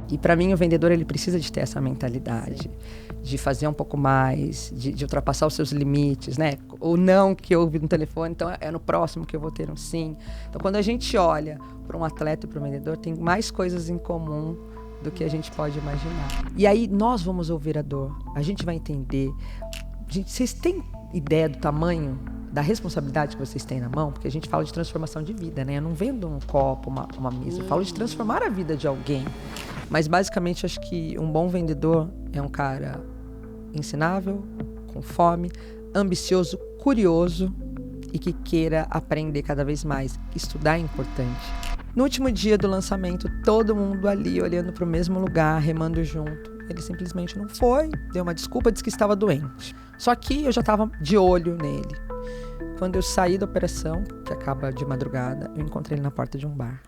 E para mim o vendedor ele precisa de ter essa mentalidade de fazer um pouco mais, de ultrapassar os seus limites, né? O não que eu ouvi no telefone, então é no próximo que eu vou ter um sim. Então quando a gente olha para um atleta e para um vendedor, tem mais coisas em comum do que a gente pode imaginar. E aí nós vamos ouvir a dor, a gente vai entender. Gente, vocês têm ideia do tamanho da responsabilidade que vocês têm na mão? Porque a gente fala de transformação de vida, né? Eu não vendo um copo, uma mesa, eu falo de transformar a vida de alguém. Mas basicamente acho que um bom vendedor é um cara ensinável, com fome, ambicioso, curioso e que queira aprender cada vez mais. Estudar é importante. No último dia do lançamento, todo mundo ali olhando para o mesmo lugar, remando junto. Ele simplesmente não foi, deu uma desculpa, disse que estava doente. Só que eu já estava de olho nele. Quando eu saí da operação, que acaba de madrugada, eu encontrei ele na porta de um bar.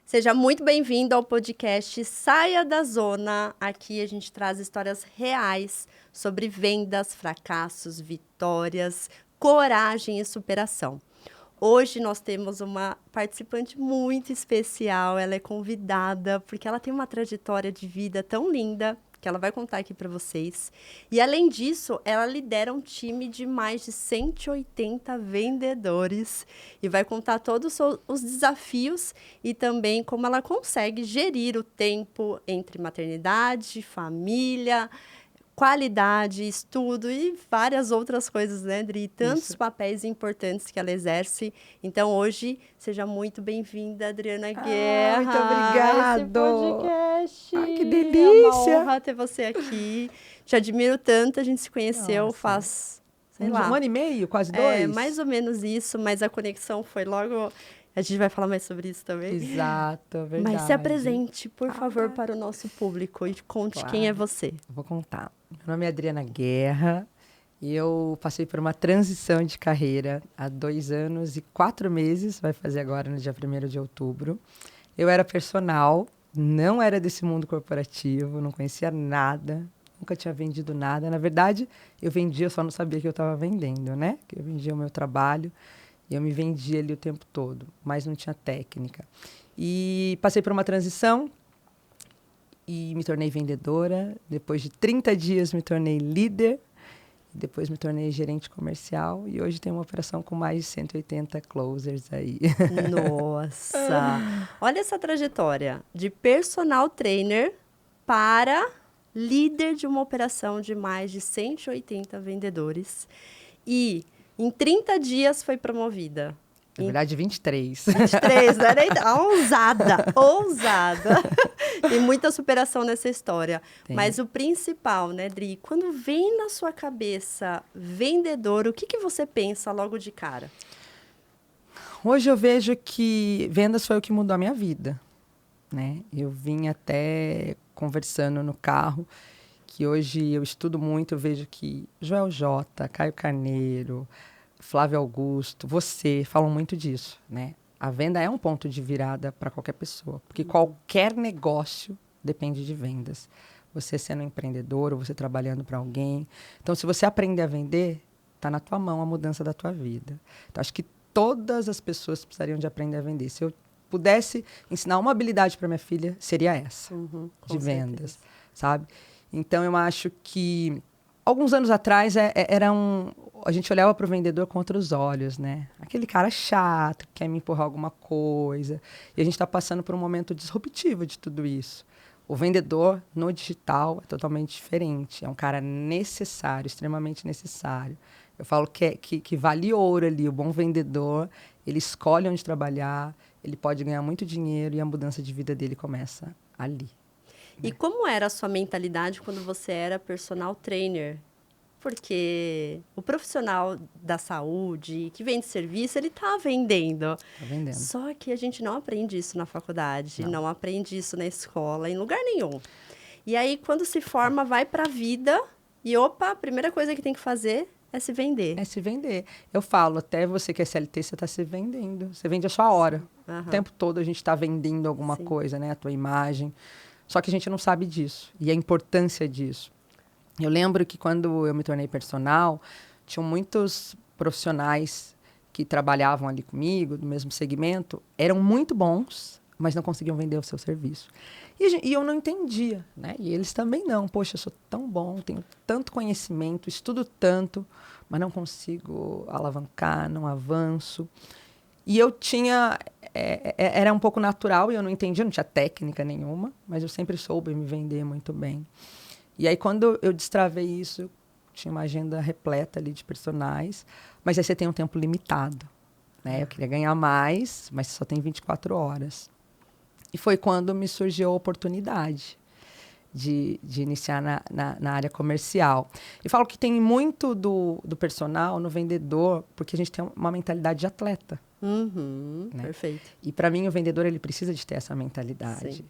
Seja muito bem-vindo ao podcast Saia da Zona. Aqui a gente traz histórias reais sobre vendas, fracassos, vitórias, coragem e superação. Hoje nós temos uma participante muito especial. Ela é convidada porque ela tem uma trajetória de vida tão linda que ela vai contar aqui para vocês. E, além disso, ela lidera um time de mais de 180 vendedores e vai contar todos os desafios e também como ela consegue gerir o tempo entre maternidade, família, qualidade, estudo e várias outras coisas, né, Adri? Tantos papéis importantes que ela exerce. Então, hoje, seja muito bem-vinda, Adriana Guerra. Muito obrigada. Esse podcast. Ai, que delícia. É uma honra ter você aqui. Te admiro tanto. A gente se conheceu faz, sei lá. Um ano e meio, quase 2? É, mais ou menos isso, mas a conexão foi logo... A gente vai falar mais sobre isso também. Exato, verdade. Mas se apresente, por favor, para o nosso público e conte quem é você. Vou contar. Meu nome é Adriana Guerra e eu passei por uma transição de carreira há 2 anos e 4 meses, vai fazer agora no dia 1º de outubro. Eu era personal, não era desse mundo corporativo, não conhecia nada, nunca tinha vendido nada. Na verdade, eu vendia, eu só não sabia que eu estava vendendo, né? Que eu vendia o meu trabalho. E eu me vendia ali o tempo todo, mas não tinha técnica. E passei por uma transição e me tornei vendedora. Depois de 30 dias me tornei líder. Depois me tornei gerente comercial. E hoje tenho uma operação com mais de 180 closers aí. Nossa! Olha essa trajetória. De personal trainer para líder de uma operação de mais de 180 vendedores. E... em 30 dias foi promovida. Na verdade, 23. 23, não era ousada, ousada. Tem muita superação nessa história. Tem. Mas o principal, né, Dri? Quando vem na sua cabeça vendedor, o que você pensa logo de cara? Hoje eu vejo que vendas foi o que mudou a minha vida, né? Eu vim até conversando no carro, que hoje eu estudo muito, eu vejo que Joel J, Caio Carneiro, Flávio Augusto, você, falam muito disso, né? A venda é um ponto de virada para qualquer pessoa, porque qualquer negócio depende de vendas. Você sendo um empreendedor ou você trabalhando para alguém. Então, se você aprender a vender, está na tua mão a mudança da tua vida. Então, acho que todas as pessoas precisariam de aprender a vender. Se eu pudesse ensinar uma habilidade para minha filha, seria essa, de vendas, sabe? Então, eu acho que, alguns anos atrás, a gente olhava para o vendedor com outros olhos, né? Aquele cara chato, que quer me empurrar alguma coisa. E a gente está passando por um momento disruptivo de tudo isso. O vendedor, no digital, é totalmente diferente. É um cara necessário, extremamente necessário. Eu falo que vale ouro ali. O bom vendedor, ele escolhe onde trabalhar, ele pode ganhar muito dinheiro e a mudança de vida dele começa ali. E como era a sua mentalidade quando você era personal trainer? Porque o profissional da saúde, que vende serviço, ele está vendendo. Tá vendendo. Só que a gente não aprende isso na faculdade, não aprende isso na escola, em lugar nenhum. E aí, quando se forma, vai para a vida e, opa, a primeira coisa que tem que fazer é se vender. É se vender. Eu falo, até você que é CLT, você está se vendendo. Você vende a sua hora. O tempo todo a gente está vendendo alguma coisa, né? A tua imagem. Só que a gente não sabe disso. E a importância disso. Eu lembro que quando eu me tornei personal, tinham muitos profissionais que trabalhavam ali comigo, do mesmo segmento, eram muito bons, mas não conseguiam vender o seu serviço. E eu não entendia, né? E eles também não. Poxa, eu sou tão bom, tenho tanto conhecimento, estudo tanto, mas não consigo alavancar, não avanço. E eu tinha... era um pouco natural e eu não entendia, não tinha técnica nenhuma, mas eu sempre soube me vender muito bem. E aí, quando eu destravei isso, tinha uma agenda repleta ali de personagens, mas aí você tem um tempo limitado, né? Eu queria ganhar mais, mas só tem 24 horas. E foi quando me surgiu a oportunidade de iniciar na área comercial. Eu falo que tem muito do personal no vendedor, porque a gente tem uma mentalidade de atleta. Né? Perfeito. E para mim, o vendedor ele precisa de ter essa mentalidade. Sim.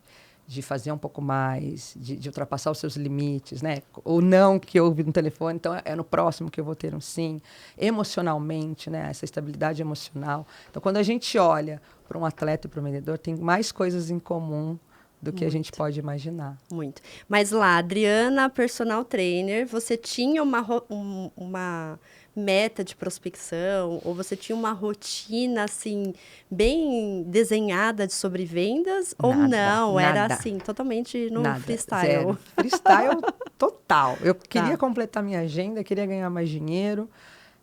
De fazer um pouco mais, de ultrapassar os seus limites, né? O não que eu ouvi no telefone, então é no próximo que eu vou ter um sim. Emocionalmente, né? Essa estabilidade emocional. Então, quando a gente olha para um atleta e para um vendedor, tem mais coisas em comum do que a gente pode imaginar. Muito. Mas lá, Adriana, personal trainer, você tinha uma meta de prospecção ou você tinha uma rotina, assim, bem desenhada de sobre vendas ou não? Era, assim, totalmente no freestyle? Zero. Freestyle total. Eu queria completar minha agenda, queria ganhar mais dinheiro,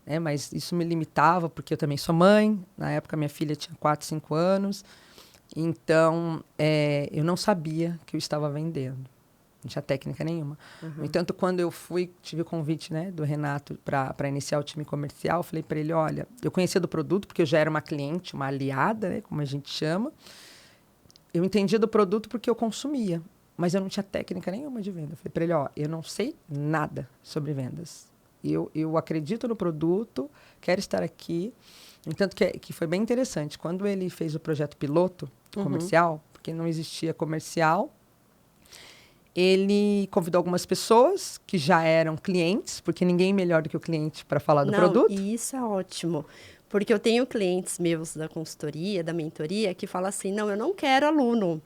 né? Mas isso me limitava, porque eu também sou mãe. Na época, minha filha tinha 4, 5 anos. Então, eu não sabia que eu estava vendendo. Não tinha técnica nenhuma. No entanto, quando eu tive o convite, né, do Renato para iniciar o time comercial, eu falei para ele, olha, eu conhecia do produto, porque eu já era uma cliente, uma aliada, né, como a gente chama. Eu entendia do produto porque eu consumia, mas eu não tinha técnica nenhuma de venda. Eu falei para ele, eu não sei nada sobre vendas. Eu acredito no produto, quero estar aqui. No entanto, que foi bem interessante. Quando ele fez o projeto piloto comercial, porque não existia comercial, ele convidou algumas pessoas que já eram clientes, porque ninguém melhor do que o cliente para falar do produto. E isso é ótimo, porque eu tenho clientes meus da consultoria, da mentoria, que falam assim, não, eu não quero aluno.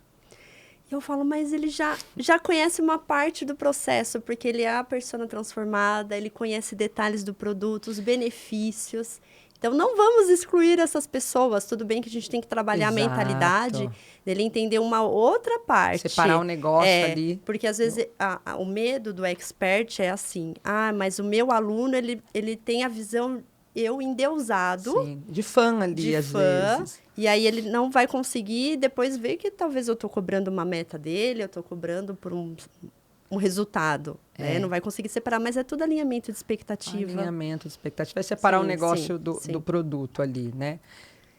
E eu falo, mas ele já conhece uma parte do processo, porque ele é a persona transformada, ele conhece detalhes do produto, os benefícios. Então, não vamos excluir essas pessoas. Tudo bem que a gente tem que trabalhar a mentalidade dele entender uma outra parte. Separar o negócio ali. Porque, às vezes, o medo do expert é assim. Mas o meu aluno, ele tem a visão eu endeusado. Sim, de fã ali, às vezes. E aí, ele não vai conseguir depois ver que talvez eu estou cobrando uma meta dele, eu estou cobrando por um resultado. Né? Não vai conseguir separar, mas é tudo alinhamento de expectativa. Alinhamento de expectativa. Vai separar o negócio do produto ali, né?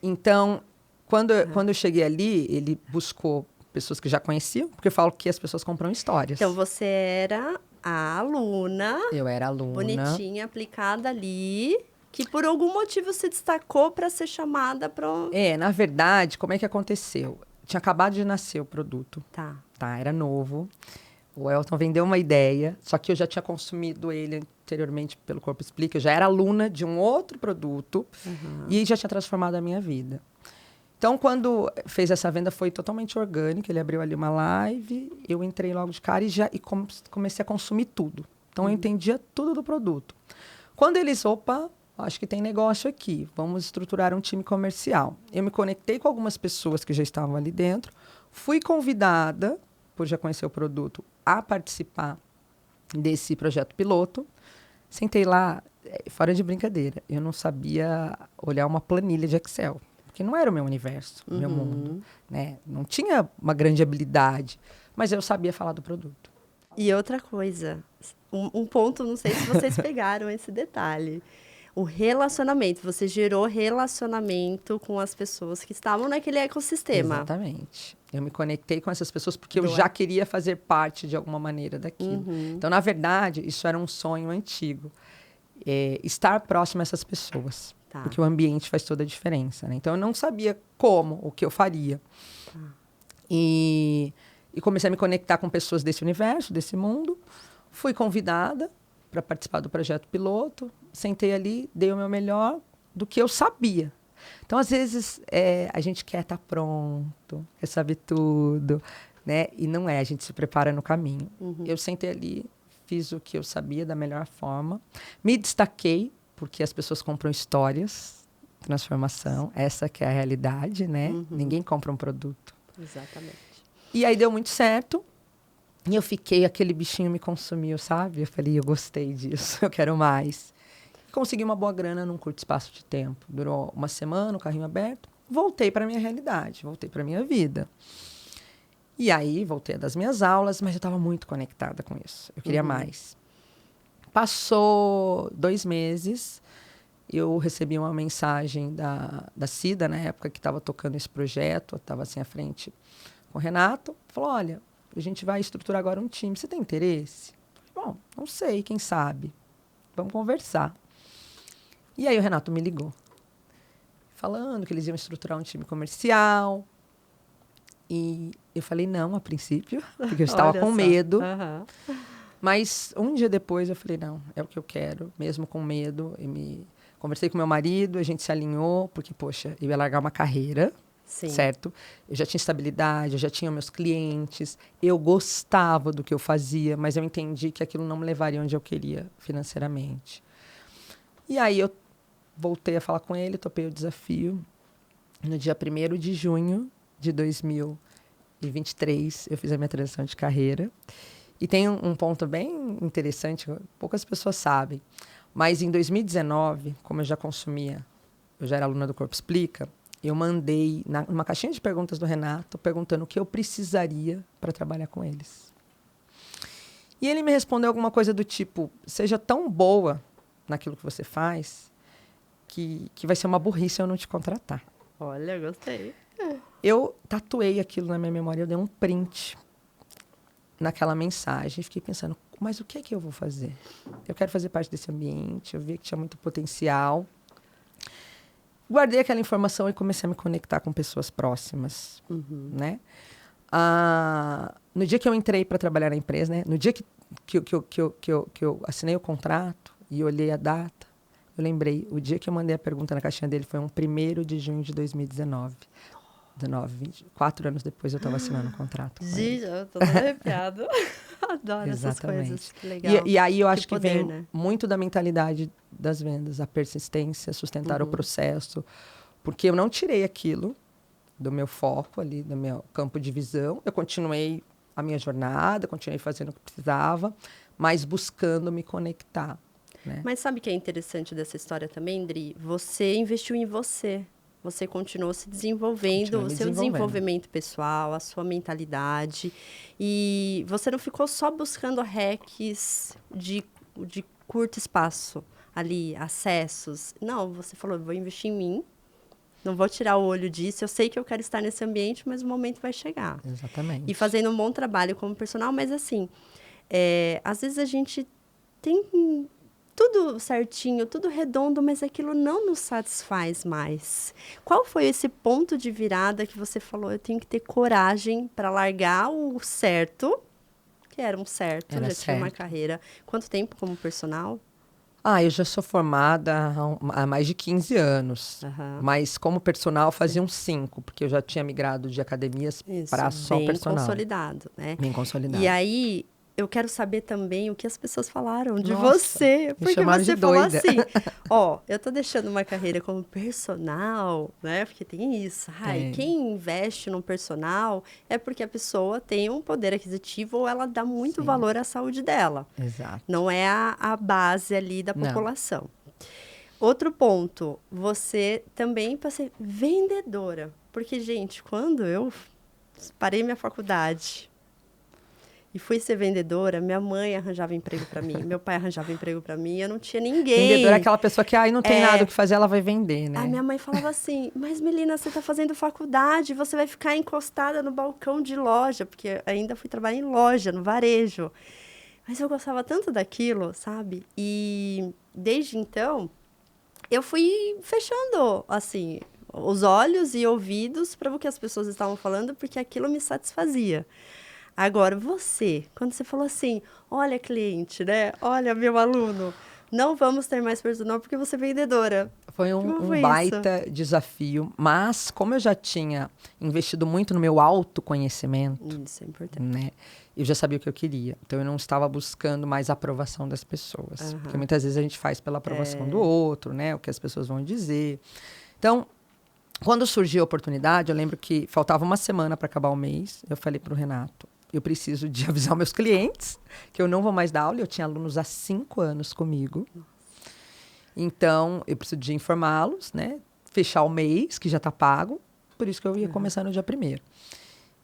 Então, quando eu cheguei ali, ele buscou pessoas que já conheciam, porque eu falo que as pessoas compram histórias. Então, você era a aluna. Eu era aluna. Bonitinha, aplicada ali, que por algum motivo se destacou para ser chamada para... Na verdade, como é que aconteceu? Tinha acabado de nascer o produto. Tá, era novo. O Elton vendeu uma ideia, só que eu já tinha consumido ele anteriormente pelo Corpo Explica. Eu já era aluna de um outro produto e já tinha transformado a minha vida. Então, quando fez essa venda, foi totalmente orgânico. Ele abriu ali uma live, eu entrei logo de cara e comecei a consumir tudo. Então, eu entendia tudo do produto. Quando eles, acho que tem negócio aqui, vamos estruturar um time comercial. Eu me conectei com algumas pessoas que já estavam ali dentro, fui convidada, por já conhecer o produto, a participar desse projeto piloto. Sentei lá, fora de brincadeira, eu não sabia olhar uma planilha de Excel, porque não era o meu universo, o meu mundo. Né? Não tinha uma grande habilidade, mas eu sabia falar do produto. E outra coisa, um ponto, não sei se vocês pegaram esse detalhe. O relacionamento, você gerou relacionamento com as pessoas que estavam naquele ecossistema. Exatamente. Eu me conectei com essas pessoas porque eu já queria fazer parte de alguma maneira daquilo. Então, na verdade, isso era um sonho antigo. Estar próximo a essas pessoas. Porque o ambiente faz toda a diferença. Né? Então, eu não sabia o que eu faria. E comecei a me conectar com pessoas desse universo, desse mundo. Fui convidada para participar do projeto piloto. Sentei ali, dei o meu melhor do que eu sabia. Então, às vezes, a gente quer estar pronto, quer saber tudo, né? E não é, a gente se prepara no caminho. Eu sentei ali, fiz o que eu sabia da melhor forma, me destaquei, porque as pessoas compram histórias, transformação, essa que é a realidade, né? Ninguém compra um produto. Exatamente. E aí deu muito certo, e eu fiquei, aquele bichinho me consumiu, sabe? Eu falei, eu gostei disso, eu quero mais. Consegui uma boa grana num curto espaço de tempo. Durou uma semana, o carrinho aberto. Voltei para a minha realidade, voltei para a minha vida. E aí, voltei das minhas aulas, mas eu estava muito conectada com isso. Eu queria mais. Passou 2 meses, eu recebi uma mensagem da Cida, na época que estava tocando esse projeto, eu estava assim à frente com o Renato. Falou, olha, a gente vai estruturar agora um time, você tem interesse? Bom, não sei, quem sabe. Vamos conversar. E aí o Renato me ligou, falando que eles iam estruturar um time comercial. E eu falei não, a princípio, porque eu estava com medo. Mas um dia depois eu falei, não, é o que eu quero, mesmo com medo. Conversei com meu marido, a gente se alinhou, porque, poxa, eu ia largar uma carreira, certo? Eu já tinha estabilidade, eu já tinha meus clientes, eu gostava do que eu fazia, mas eu entendi que aquilo não me levaria onde eu queria financeiramente. E aí eu voltei a falar com ele, topei o desafio. No dia 1º de junho de 2023, eu fiz a minha transição de carreira. E tem um ponto bem interessante, poucas pessoas sabem. Mas em 2019, como eu já consumia, eu já era aluna do Corpo Explica, eu mandei numa caixinha de perguntas do Renato, perguntando o que eu precisaria para trabalhar com eles. E ele me respondeu alguma coisa do tipo, seja tão boa naquilo que você faz, que vai ser uma burrice eu não te contratar. Olha, gostei. Eu tatuei aquilo na minha memória, eu dei um print naquela mensagem, fiquei pensando, mas o que é que eu vou fazer? Eu quero fazer parte desse ambiente, eu vi que tinha muito potencial. Guardei aquela informação e comecei a me conectar com pessoas próximas, né? No dia que eu entrei para trabalhar na empresa, né? No dia que eu assinei o contrato e olhei a data, eu lembrei, o dia que eu mandei a pergunta na caixinha dele foi 1º de junho de 2019. 4 anos depois eu estava assinando um contrato. Gente, eu tô toda arrepiada. Adoro essas coisas. Que legal. E aí eu acho que poder, vem né? muito da mentalidade das vendas, a persistência, sustentar o processo. Porque eu não tirei aquilo do meu foco ali, do meu campo de visão. Eu continuei a minha jornada, continuei fazendo o que precisava, mas buscando me conectar. Né? Mas sabe o que é interessante dessa história também, Dri? Você investiu em você. Você continuou se desenvolvendo, o seu desenvolvimento pessoal, a sua mentalidade. E você não ficou só buscando hacks de curto espaço, ali, acessos. Não, você falou, vou investir em mim, não vou tirar o olho disso. Eu sei que eu quero estar nesse ambiente, mas o momento vai chegar. Exatamente. E fazendo um bom trabalho como personal, mas assim, às vezes a gente tem tudo certinho, tudo redondo, mas aquilo não nos satisfaz mais. Qual foi esse ponto de virada que você falou, eu tenho que ter coragem para largar o certo, que era um certo, já tinha uma carreira. Quanto tempo como personal? Eu já sou formada há mais de 15 anos, mas como personal fazia uns 5, porque eu já tinha migrado de academias para só personal. Bem consolidado, né? Bem consolidado. E aí, eu quero saber também o que as pessoas falaram de você. Porque você falou assim, eu tô deixando uma carreira como personal, né? Porque tem isso. Quem investe num personal é porque a pessoa tem um poder aquisitivo ou ela dá muito valor à saúde dela. Exato. Não é a base ali da população. Outro ponto, você também para ser vendedora. Porque, gente, quando eu parei minha faculdade e fui ser vendedora, minha mãe arranjava emprego para mim, meu pai arranjava emprego para mim, eu não tinha ninguém. Vendedora é aquela pessoa que não tem nada o que fazer, ela vai vender, né? A minha mãe falava assim, mas Melina, você está fazendo faculdade, você vai ficar encostada no balcão de loja, porque ainda fui trabalhar em loja, no varejo. Mas eu gostava tanto daquilo, sabe? E desde então, eu fui fechando, assim, os olhos e ouvidos para o que as pessoas estavam falando, porque aquilo me satisfazia. Agora, você, quando você falou assim, olha cliente, né? Olha meu aluno, não vamos ter mais personal porque você é vendedora. Foi Como um foi baita desafio, mas como eu já tinha investido muito no meu autoconhecimento, Isso é importante. né? Eu já sabia o que eu queria. Então, eu não estava buscando mais a aprovação das pessoas. Porque muitas vezes a gente faz pela aprovação do outro, né? O que as pessoas vão dizer. Então, quando surgiu a oportunidade, eu lembro que faltava uma semana para acabar o mês. Eu falei para o Renato, eu preciso de avisar meus clientes que eu não vou mais dar aula. Eu tinha alunos há 5 anos comigo. Então, eu preciso de informá-los, né? Fechar o mês, que já está pago. Por isso que eu ia começar no dia 1º.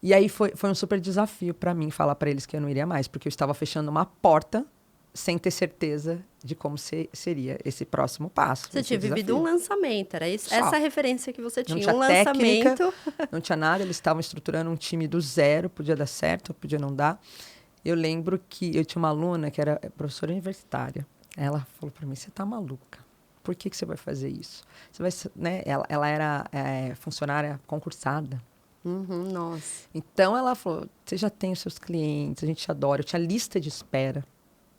E aí foi um super desafio para mim falar para eles que eu não iria mais, porque eu estava fechando uma porta sem ter certeza de como seria esse próximo passo. Você tinha vivido um lançamento, era isso? Só. Essa referência que você Não tinha, tinha um técnica, lançamento. não tinha nada, eles estavam estruturando um time do zero, podia dar certo, podia não dar. Eu lembro que eu tinha uma aluna que era professora universitária. Ela falou para mim, você tá maluca? Por que você vai fazer isso? Você vai, né? Ela era funcionária concursada. Nossa. Então, ela falou, você já tem os seus clientes, a gente te adora. Eu tinha lista de espera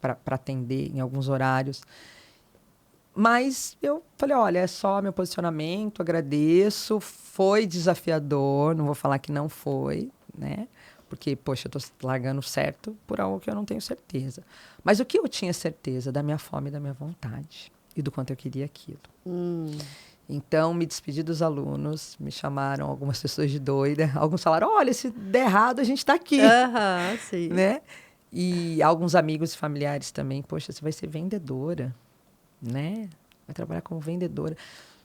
para atender em alguns horários. Mas eu falei, olha, é só meu posicionamento, agradeço. Foi desafiador, não vou falar que não foi, né? Porque, poxa, eu estou largando certo por algo que eu não tenho certeza. Mas o que eu tinha certeza? Da minha fome e da minha vontade. E do quanto eu queria aquilo. Então, me despedi dos alunos, me chamaram algumas pessoas de doida. Alguns falaram, olha, se der errado, a gente está aqui. Sim. Né? E alguns amigos e familiares também, poxa, você vai ser vendedora, né? Vai trabalhar como vendedora.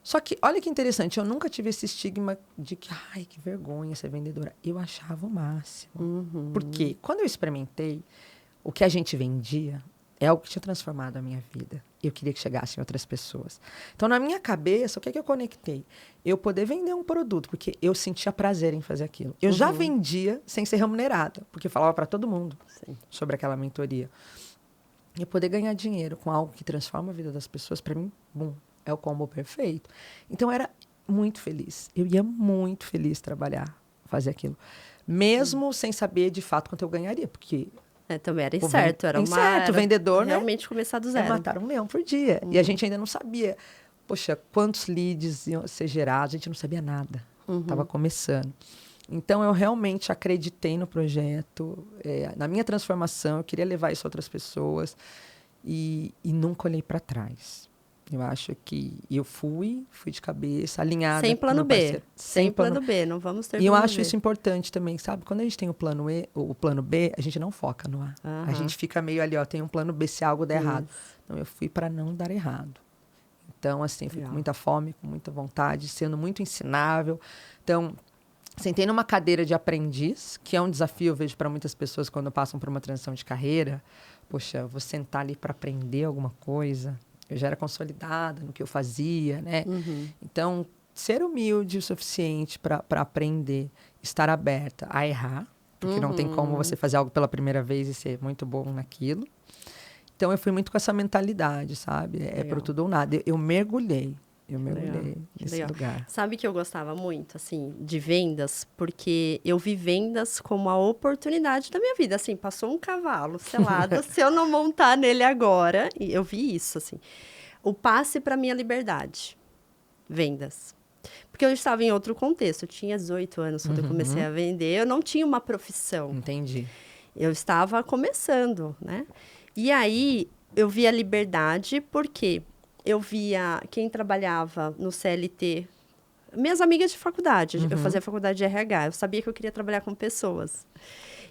Só que, olha que interessante, eu nunca tive esse estigma de que, ai, que vergonha ser vendedora. Eu achava o máximo. Porque quando eu experimentei, o que a gente vendia é algo que tinha transformado a minha vida. Eu queria que chegassem outras pessoas. Então, na minha cabeça, o que é que eu conectei? Eu poder vender um produto, porque eu sentia prazer em fazer aquilo. Eu já vendia sem ser remunerada, porque falava para todo mundo sobre aquela mentoria. E eu poder ganhar dinheiro com algo que transforma a vida das pessoas, para mim, bom, é o combo perfeito. Então, eu era muito feliz. Eu ia muito feliz trabalhar, fazer aquilo. Mesmo sem saber, de fato, quanto eu ganharia, porque... também era incerto, era incerto, vendedor, realmente começar do zero. É matar 1 leão por dia. E a gente ainda não sabia, poxa, quantos leads iam ser gerados, a gente não sabia nada. Estava começando. Então, eu realmente acreditei no projeto, na minha transformação, eu queria levar isso a outras pessoas e nunca olhei para trás. Eu acho que eu fui de cabeça, alinhada. Sem plano B. Parceiro. Sem plano B, não vamos ter plano B. E eu acho B. isso importante também, sabe? Quando a gente tem o plano B, a gente não foca no A. A gente fica meio ali, ó, tem um plano B se algo der errado. Então, eu fui para não dar errado. Então, assim, fui com muita fome, com muita vontade, sendo muito ensinável. Então, sentei numa cadeira de aprendiz, que é um desafio, eu vejo para muitas pessoas quando passam por uma transição de carreira. Poxa, vou sentar ali para aprender alguma coisa. Eu já era consolidada no que eu fazia, né? Então, ser humilde o suficiente para aprender, estar aberta a errar, porque não tem como você fazer algo pela primeira vez e ser muito bom naquilo. Então, eu fui muito com essa mentalidade, sabe? É pro tudo ou nada. Eu mergulhei nesse lugar. Sabe que eu gostava muito, assim, de vendas? Porque eu vi vendas como a oportunidade da minha vida. Assim, passou um cavalo selado, se eu não montar nele agora... E eu vi isso, assim. O passe para minha liberdade. Vendas. Porque eu estava em outro contexto. Eu tinha 18 anos quando eu comecei a vender. Eu não tinha uma profissão. Entendi. Eu estava começando, né? E aí, eu vi a liberdade porque... Eu via quem trabalhava no CLT, minhas amigas de faculdade, eu fazia faculdade de RH, eu sabia que eu queria trabalhar com pessoas.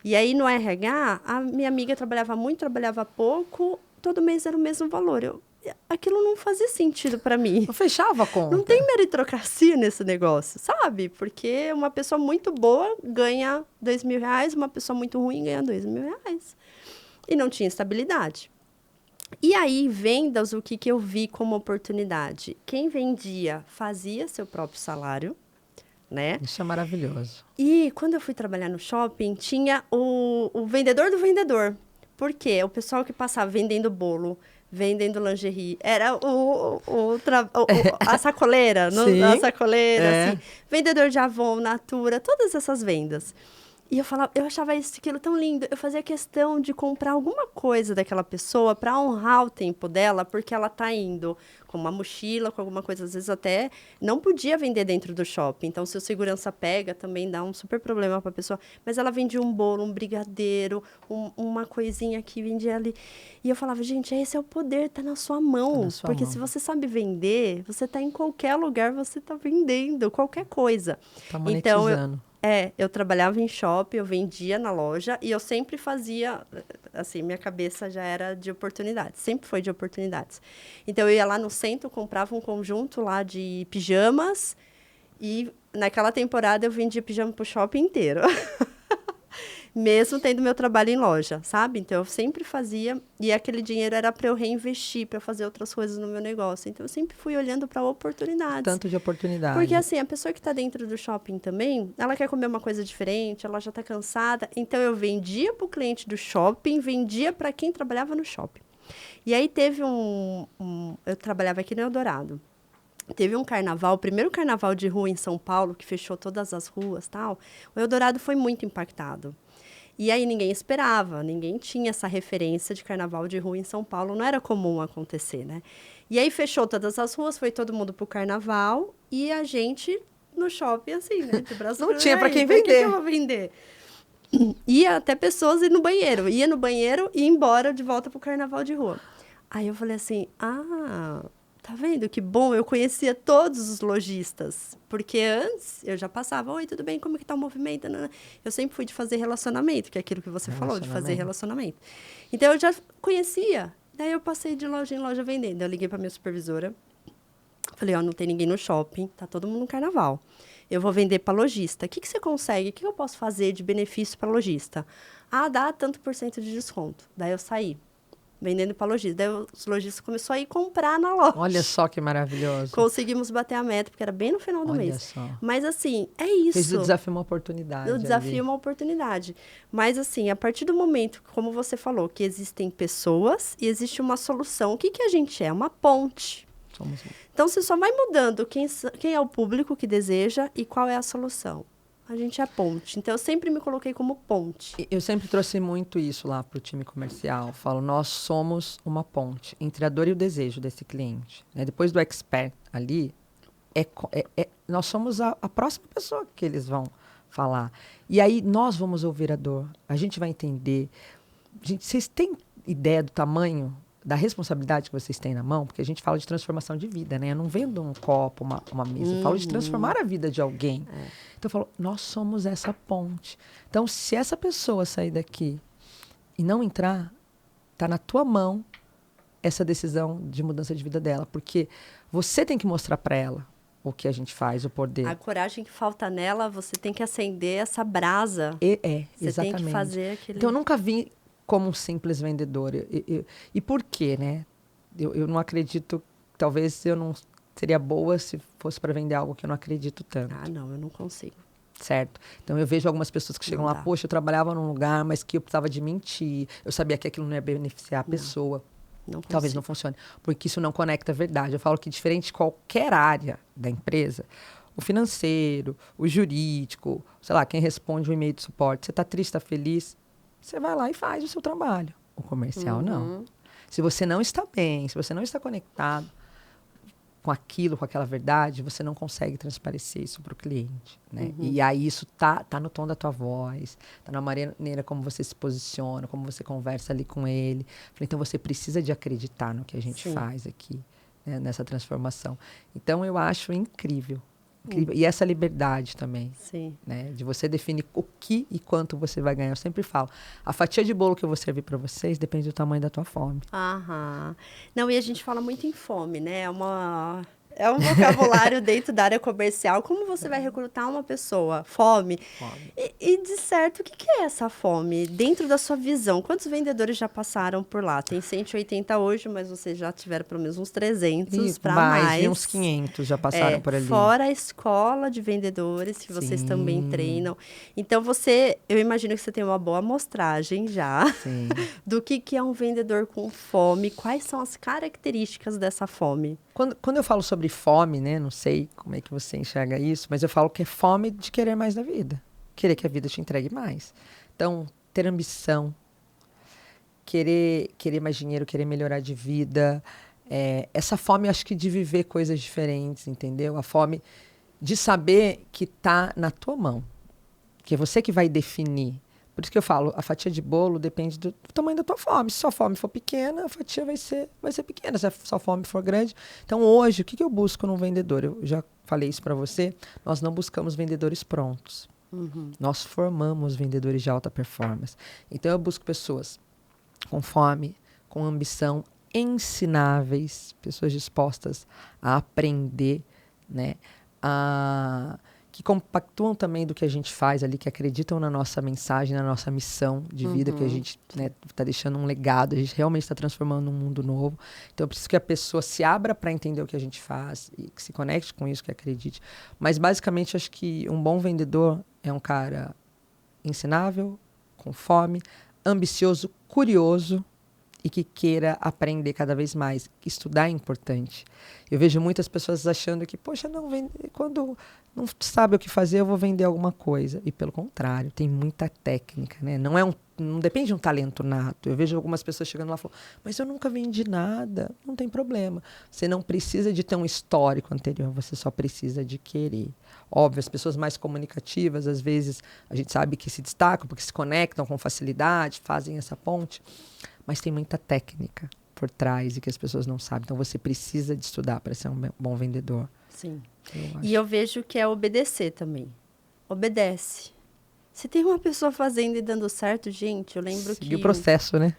E aí, no RH, a minha amiga trabalhava muito, trabalhava pouco, todo mês era o mesmo valor. Aquilo não fazia sentido para mim. Não fechava a conta. Não tem meritocracia nesse negócio, sabe? Porque uma pessoa muito boa ganha R$2.000, uma pessoa muito ruim ganha R$2.000. E não tinha estabilidade. E aí, vendas, o que eu vi como oportunidade? Quem vendia fazia seu próprio salário, né? Isso é maravilhoso. E quando eu fui trabalhar no shopping, tinha o vendedor do vendedor. Por quê? O pessoal que passava vendendo bolo, vendendo lingerie. Era a sacoleira, Sim, a sacoleira, assim. Vendedor de Avon, Natura, todas essas vendas. E eu falava, eu achava aquilo tão lindo. Eu fazia questão de comprar alguma coisa daquela pessoa para honrar o tempo dela, porque ela tá indo com uma mochila, com alguma coisa, às vezes até não podia vender dentro do shopping. Então, se o segurança pega, também dá um super problema para a pessoa. Mas ela vendia um bolo, um brigadeiro, uma coisinha aqui, vendia ali. E eu falava, gente, esse é o poder, tá na sua mão. Tá na sua Porque mão. se você sabe vender, você tá em qualquer lugar, você tá vendendo qualquer coisa. Tá Então, monetizando. eu trabalhava em shopping, eu vendia na loja e eu sempre fazia, assim, minha cabeça já era de oportunidades, sempre foi de oportunidades. Então, eu ia lá no centro, comprava um conjunto lá de pijamas e naquela temporada eu vendia pijama pro shopping inteiro. Mesmo tendo meu trabalho em loja, sabe? Então, eu sempre fazia, e aquele dinheiro era para eu reinvestir, para fazer outras coisas no meu negócio. Então, eu sempre fui olhando para oportunidades. Tanto de oportunidade. Porque, assim, a pessoa que está dentro do shopping também, ela quer comer uma coisa diferente, ela já está cansada. Então, eu vendia para o cliente do shopping, vendia para quem trabalhava no shopping. E aí, teve eu trabalhava aqui no Eldorado. Teve um carnaval, o primeiro carnaval de rua em São Paulo, que fechou todas as ruas e tal. O Eldorado foi muito impactado. E aí ninguém esperava, ninguém tinha essa referência de carnaval de rua em São Paulo, não era comum acontecer, né? E aí fechou todas as ruas, foi todo mundo pro carnaval e a gente no shopping assim, né? De braço Não tinha para quem pra vender. que eu vou vender? Ia até pessoas ir no banheiro, ia no banheiro e ia embora de volta pro carnaval de rua. Aí eu falei assim, tá vendo que bom, eu conhecia todos os lojistas, porque antes eu já passava, oi, tudo bem, como que tá o movimento? Eu sempre fui de fazer relacionamento, que é aquilo que você falou, de fazer relacionamento. Então eu já conhecia, daí eu passei de loja em loja vendendo. Eu liguei para minha supervisora, falei, não tem ninguém no shopping, tá todo mundo no carnaval. Eu vou vender para lojista. O que você consegue? O que eu posso fazer de benefício para lojista? Dá tanto por cento de desconto. Daí eu saí vendendo para lojista. Daí os lojistas começaram a ir comprar na loja. Olha só que maravilhoso. Conseguimos bater a meta, porque era bem no final do mês. Olha só. Mas, assim, é isso. Fez do desafio uma oportunidade. O desafio é uma oportunidade. Mas, assim, a partir do momento, como você falou, que existem pessoas e existe uma solução, o que a gente é? Uma ponte. Então, você só vai mudando quem é o público que deseja e qual é a solução. A gente é ponte. Então, eu sempre me coloquei como ponte. Eu sempre trouxe muito isso lá para o time comercial. Falo, nós somos uma ponte entre a dor e o desejo desse cliente. Depois do expert ali, nós somos a próxima pessoa que eles vão falar. E aí, nós vamos ouvir a dor. A gente vai entender. Gente, vocês têm ideia do tamanho da responsabilidade que vocês têm na mão? Porque a gente fala de transformação de vida, né? Eu não vendo um copo, uma mesa. Eu falo de transformar a vida de alguém. Então, eu falo, nós somos essa ponte. Então, se essa pessoa sair daqui e não entrar, tá na tua mão essa decisão de mudança de vida dela. Porque você tem que mostrar para ela o que a gente faz, o poder. A coragem que falta nela, você tem que acender essa brasa. Exatamente. Você tem que fazer aquele... Então, eu nunca vi como um simples vendedor. E por quê, né? Eu não acredito... Talvez eu não seria boa se fosse para vender algo que eu não acredito tanto. Não, eu não consigo. Certo? Então, eu vejo algumas pessoas que chegam lá, poxa, eu trabalhava num lugar, mas que eu precisava de mentir. Eu sabia que aquilo não ia beneficiar a pessoa. Não Talvez não funcione. Porque isso não conecta a verdade. Eu falo que diferente de qualquer área da empresa, o financeiro, o jurídico, sei lá, quem responde o e-mail de suporte, você está triste, está feliz, você vai lá e faz o seu trabalho. O comercial, não. Se você não está bem, se você não está conectado com aquilo, com aquela verdade, você não consegue transparecer isso para o cliente, né? E aí isso tá no tom da tua voz, tá na maneira como você se posiciona, como você conversa ali com ele. Então você precisa de acreditar no que a gente faz aqui, né, nessa transformação. Então eu acho incrível. E essa liberdade também, né? De você definir o que e quanto você vai ganhar. Eu sempre falo, a fatia de bolo que eu vou servir para vocês depende do tamanho da tua fome. Não, e a gente fala muito em fome, né? É um vocabulário dentro da área comercial. Como você vai recrutar uma pessoa? Fome. E de certo, o que é essa fome? Dentro da sua visão, quantos vendedores já passaram por lá? Tem 180 hoje, mas vocês já tiveram pelo menos uns 300 para mais. E uns 500 já passaram por ali. Fora a escola de vendedores que vocês também treinam. Então, eu imagino que você tem uma boa amostragem já do que é um vendedor com fome. Quais são as características dessa fome? Quando eu falo sobre fome, né? Não sei como é que você enxerga isso, mas eu falo que é fome de querer mais da vida. querer que a vida te entregue mais. Então, ter ambição, querer mais dinheiro, querer melhorar de vida, essa fome, acho que de viver coisas diferentes, entendeu? A fome de saber que está na tua mão, que é você que vai definir. Por isso que eu falo, a fatia de bolo depende do tamanho da tua fome. Se sua fome for pequena, a fatia vai ser pequena. Se a sua fome for grande... Então, hoje, o que eu busco num vendedor? Eu já falei isso para você. Nós não buscamos vendedores prontos. Nós formamos vendedores de alta performance. Então, eu busco pessoas com fome, com ambição, ensináveis, pessoas dispostas a aprender, né? Que compactuam também do que a gente faz ali, que acreditam na nossa mensagem, na nossa missão de vida, que a gente está deixando um legado, a gente realmente está transformando um mundo novo. Então, eu preciso que a pessoa se abra para entender o que a gente faz e que se conecte com isso, que acredite. Mas, basicamente, acho que um bom vendedor é um cara ensinável, com fome, ambicioso, curioso e que queira aprender cada vez mais. Estudar é importante. Eu vejo muitas pessoas achando que, poxa, quando não sabe o que fazer, eu vou vender alguma coisa. E pelo contrário, tem muita técnica, né? Não depende de um talento nato. Eu vejo algumas pessoas chegando lá e falando, mas eu nunca vendi nada. Não tem problema. Você não precisa de ter um histórico anterior, você só precisa de querer. Óbvio, as pessoas mais comunicativas, às vezes, a gente sabe que se destacam, porque se conectam com facilidade, fazem essa ponte, mas tem muita técnica por trás e que as pessoas não sabem. Então, você precisa de estudar para ser um bom vendedor. Sim. E eu vejo que é obedecer também. Obedece. Se tem uma pessoa fazendo e dando certo, gente, eu lembro que... E o processo, né?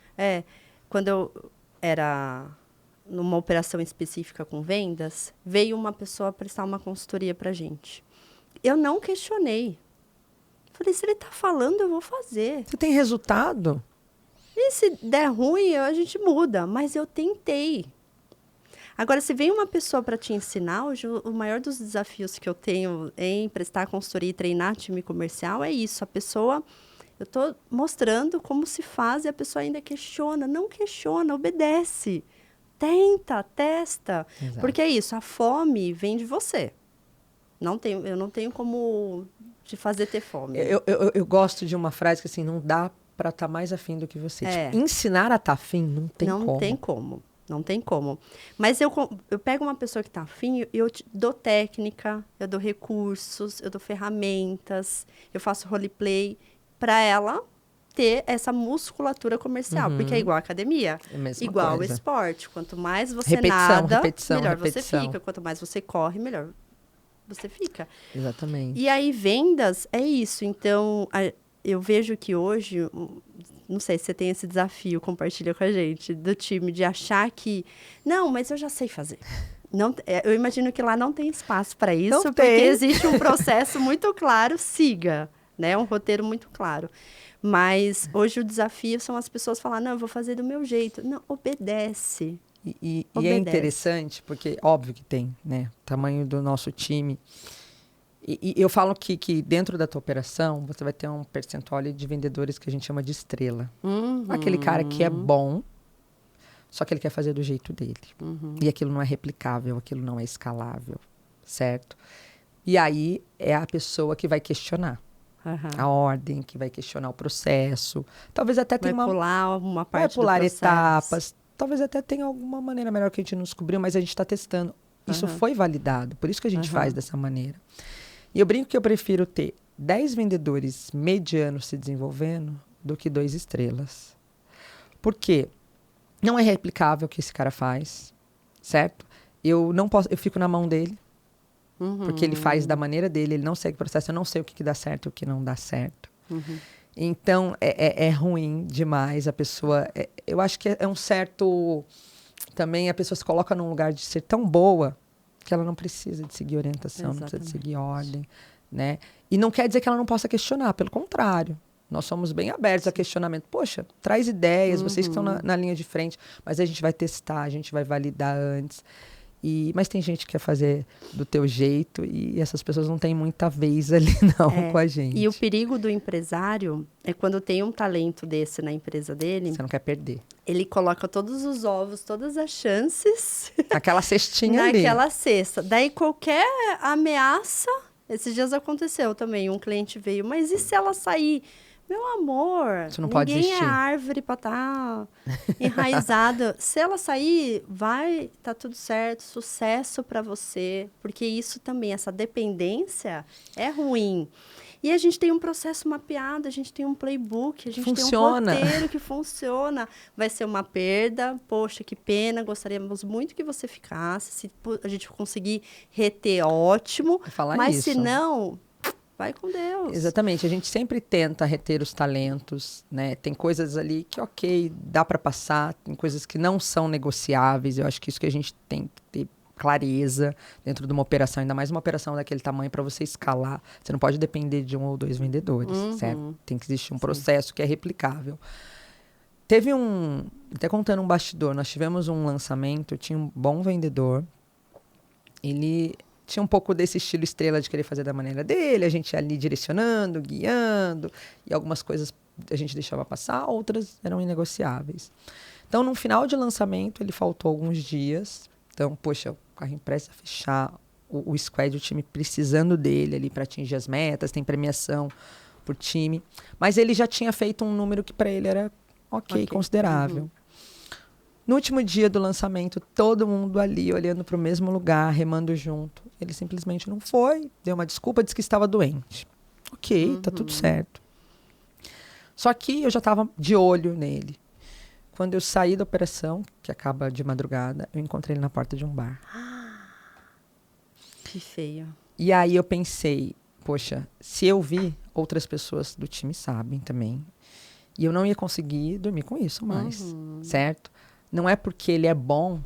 Quando eu era numa operação específica com vendas, veio uma pessoa prestar uma consultoria pra gente. Eu não questionei. Falei, se ele tá falando, eu vou fazer. Você tem resultado? E se der ruim, a gente muda. Mas eu tentei. Agora, se vem uma pessoa para te ensinar, hoje o maior dos desafios que eu tenho em prestar consultoria e treinar time comercial é isso. A pessoa, eu estou mostrando como se faz e a pessoa ainda questiona. Não questiona, obedece. Tenta, testa. Exato. Porque é isso, a fome vem de você. Eu não tenho como te fazer ter fome. Eu gosto de uma frase que assim, não dá para estar mais afim do que você. Tipo, ensinar a estar afim não tem como. Não tem como. Não tem como. Mas eu pego uma pessoa que está afim, eu dou técnica, eu dou recursos, eu dou ferramentas, eu faço roleplay para ela ter essa musculatura comercial. Porque é igual a academia, igual coisa. Esporte. Quanto mais você nada, melhor repetição. Você fica. Quanto mais você corre, melhor você fica. Exatamente. E aí, vendas é isso. Então, eu vejo que hoje... Não sei se você tem esse desafio, compartilha com a gente, do time, de achar que... Não, mas eu já sei fazer. Não, eu imagino que lá não tem espaço para isso, porque existe um processo muito claro, siga, né? Um roteiro muito claro. Mas hoje o desafio são as pessoas falar, não, eu vou fazer do meu jeito. Não, obedece. E é interessante, porque óbvio que tem, né? O tamanho do nosso time... E eu falo que dentro da tua operação, você vai ter um percentual de vendedores que a gente chama de estrela. Aquele cara que é bom, só que ele quer fazer do jeito dele. E aquilo não é replicável, aquilo não é escalável, certo? E aí é a pessoa que vai questionar a ordem, que vai questionar o processo. Talvez até tenha pular uma parte vai pular do processo. etapas. Talvez até tenha alguma maneira melhor que a gente não descobriu, mas a gente está testando. Isso foi validado, por isso que a gente faz dessa maneira. E eu brinco que eu prefiro ter 10 vendedores medianos se desenvolvendo do que 2 estrelas. Por quê? Não é replicável o que esse cara faz, certo? Eu fico na mão dele, porque ele faz da maneira dele, ele não segue o processo, eu não sei o que dá certo e o que não dá certo. Então, é ruim demais a pessoa... eu acho que é um certo... Também a pessoa se coloca num lugar de ser tão boa que ela não precisa de seguir orientação, não precisa de seguir ordem, né? E não quer dizer que ela não possa questionar, pelo contrário. Nós somos bem abertos a questionamento. Poxa, traz ideias, vocês que estão na linha de frente, mas a gente vai testar, a gente vai validar antes. Mas tem gente que quer fazer do teu jeito e essas pessoas não têm muita vez ali, não, com a gente. E o perigo do empresário é quando tem um talento desse na empresa dele... Você não quer perder. Ele coloca todos os ovos, todas as chances... Aquela cestinha ali. Naquela cesta. Daí, qualquer ameaça, Esses dias aconteceu também, um cliente veio, mas e se ela sair? Meu amor, Você não pode ninguém é desistir. árvore para estar enraizada. Se ela sair, vai, tá tudo certo, sucesso para você, porque isso também, essa dependência é ruim. E a gente tem um processo mapeado, a gente tem um playbook, a gente Funciona. tem um roteiro que funciona. Vai ser uma perda, poxa, que pena, gostaríamos muito que você ficasse. Se a gente conseguir reter, ótimo. Falar Mas isso. se não, vai com Deus. Exatamente, a gente sempre tenta reter os talentos, né? Tem coisas ali que, ok, dá para passar, tem coisas que não são negociáveis. Eu acho que isso que a gente tem que ter clareza dentro de uma operação, ainda mais uma operação daquele tamanho para você escalar. Você não pode depender de 1 ou 2 vendedores, certo? Tem que existir um processo que é replicável. Teve até contando um bastidor, nós tivemos um lançamento, tinha um bom vendedor, ele tinha um pouco desse estilo estrela de querer fazer da maneira dele, a gente ali direcionando, guiando, e algumas coisas a gente deixava passar, outras eram inegociáveis. Então, no final de lançamento, ele faltou alguns dias. Então, poxa, o carrinho prestes a fechar, o squad, o time precisando dele ali para atingir as metas, tem premiação por time. Mas ele já tinha feito um número que para ele era ok, considerável. No último dia do lançamento, todo mundo ali olhando para o mesmo lugar, remando junto. Ele simplesmente não foi, deu uma desculpa, disse que estava doente. Ok, tá tudo certo. Só que eu já estava de olho nele. Quando eu saí da operação, que acaba de madrugada, eu encontrei ele na porta de um bar. Que feio. E aí eu pensei, poxa, se eu vi, outras pessoas do time sabem também. E eu não ia conseguir dormir com isso mais, certo? Não é porque ele é bom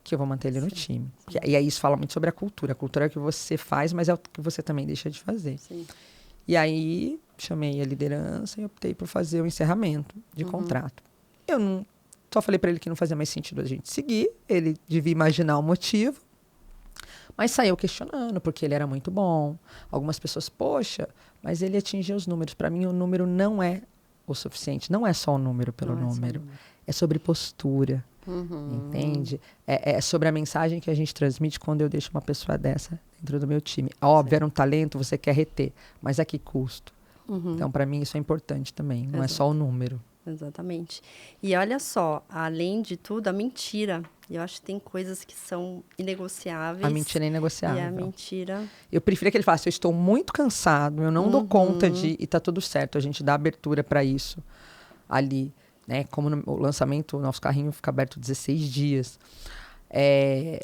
que eu vou manter ele no time. E aí isso fala muito sobre a cultura. A cultura é o que você faz, mas é o que você também deixa de fazer. Sim. E aí chamei a liderança e optei por fazer o encerramento de contrato. Eu não, só falei para ele que não fazia mais sentido a gente seguir. Ele devia imaginar o motivo. Mas saiu questionando, porque ele era muito bom. Algumas pessoas, poxa, mas ele atingiu os números. Para mim, o número não é o suficiente. Não é só o número pelo número. É sobre postura. Entende? É sobre a mensagem que a gente transmite quando eu deixo uma pessoa dessa dentro do meu time. Óbvio, era um talento, você quer reter. Mas a que custo? Então, para mim, isso é importante também. Não é só o número. Exatamente. E olha só, além de tudo, a mentira. Eu acho que tem coisas que são inegociáveis. A mentira é inegociável. E a mentira... Eu preferia que ele falasse, eu estou muito cansado, eu não dou conta de... E tá tudo certo, a gente dá abertura para isso ali. Né? Como no lançamento, o nosso carrinho fica aberto 16 dias.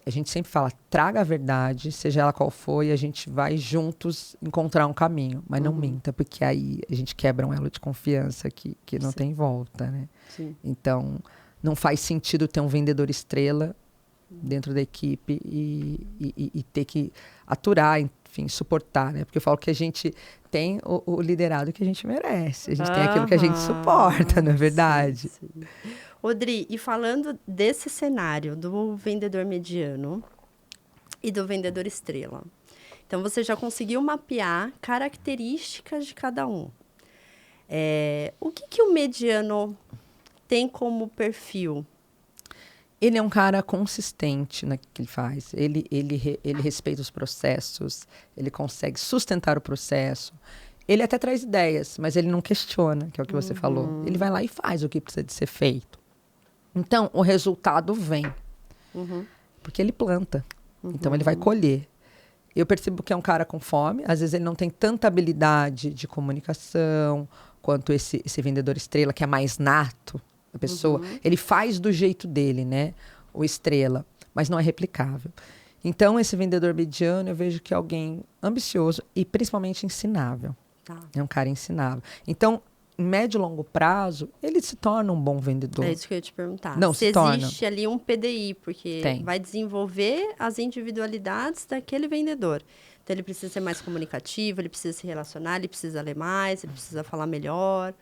A gente sempre fala, traga a verdade, seja ela qual for, e a gente vai juntos encontrar um caminho. Mas não minta, porque aí a gente quebra um elo de confiança que não tem volta, né? Sim. Então, não faz sentido ter um vendedor estrela dentro da equipe e ter que aturar, enfim, suportar, né? Porque eu falo que a gente tem o liderado que a gente merece. A gente tem aquilo que a gente suporta, não é verdade? Sim, sim. Odri, e falando desse cenário do vendedor mediano e do vendedor estrela, então você já conseguiu mapear características de cada um. O que o mediano tem como perfil? Ele é um cara consistente no que ele faz. Ele respeita os processos, ele consegue sustentar o processo. Ele até traz ideias, mas ele não questiona, que é o que você falou. Ele vai lá e faz o que precisa de ser feito. Então, o resultado vem. Porque ele planta. Então, ele vai colher. Eu percebo que é um cara com fome. Às vezes, ele não tem tanta habilidade de comunicação quanto esse vendedor estrela, que é mais nato da pessoa. Ele faz do jeito dele, né? O estrela. Mas não é replicável. Então, esse vendedor mediano, eu vejo que é alguém ambicioso e, principalmente, ensinável. Tá. É um cara ensinável. Então, em médio e longo prazo, ele se torna um bom vendedor. É isso que eu ia te perguntar. Não, se torna. Existe ali um PDI, porque vai desenvolver as individualidades daquele vendedor. Então, ele precisa ser mais comunicativo, ele precisa se relacionar, ele precisa ler mais, ele precisa falar melhor.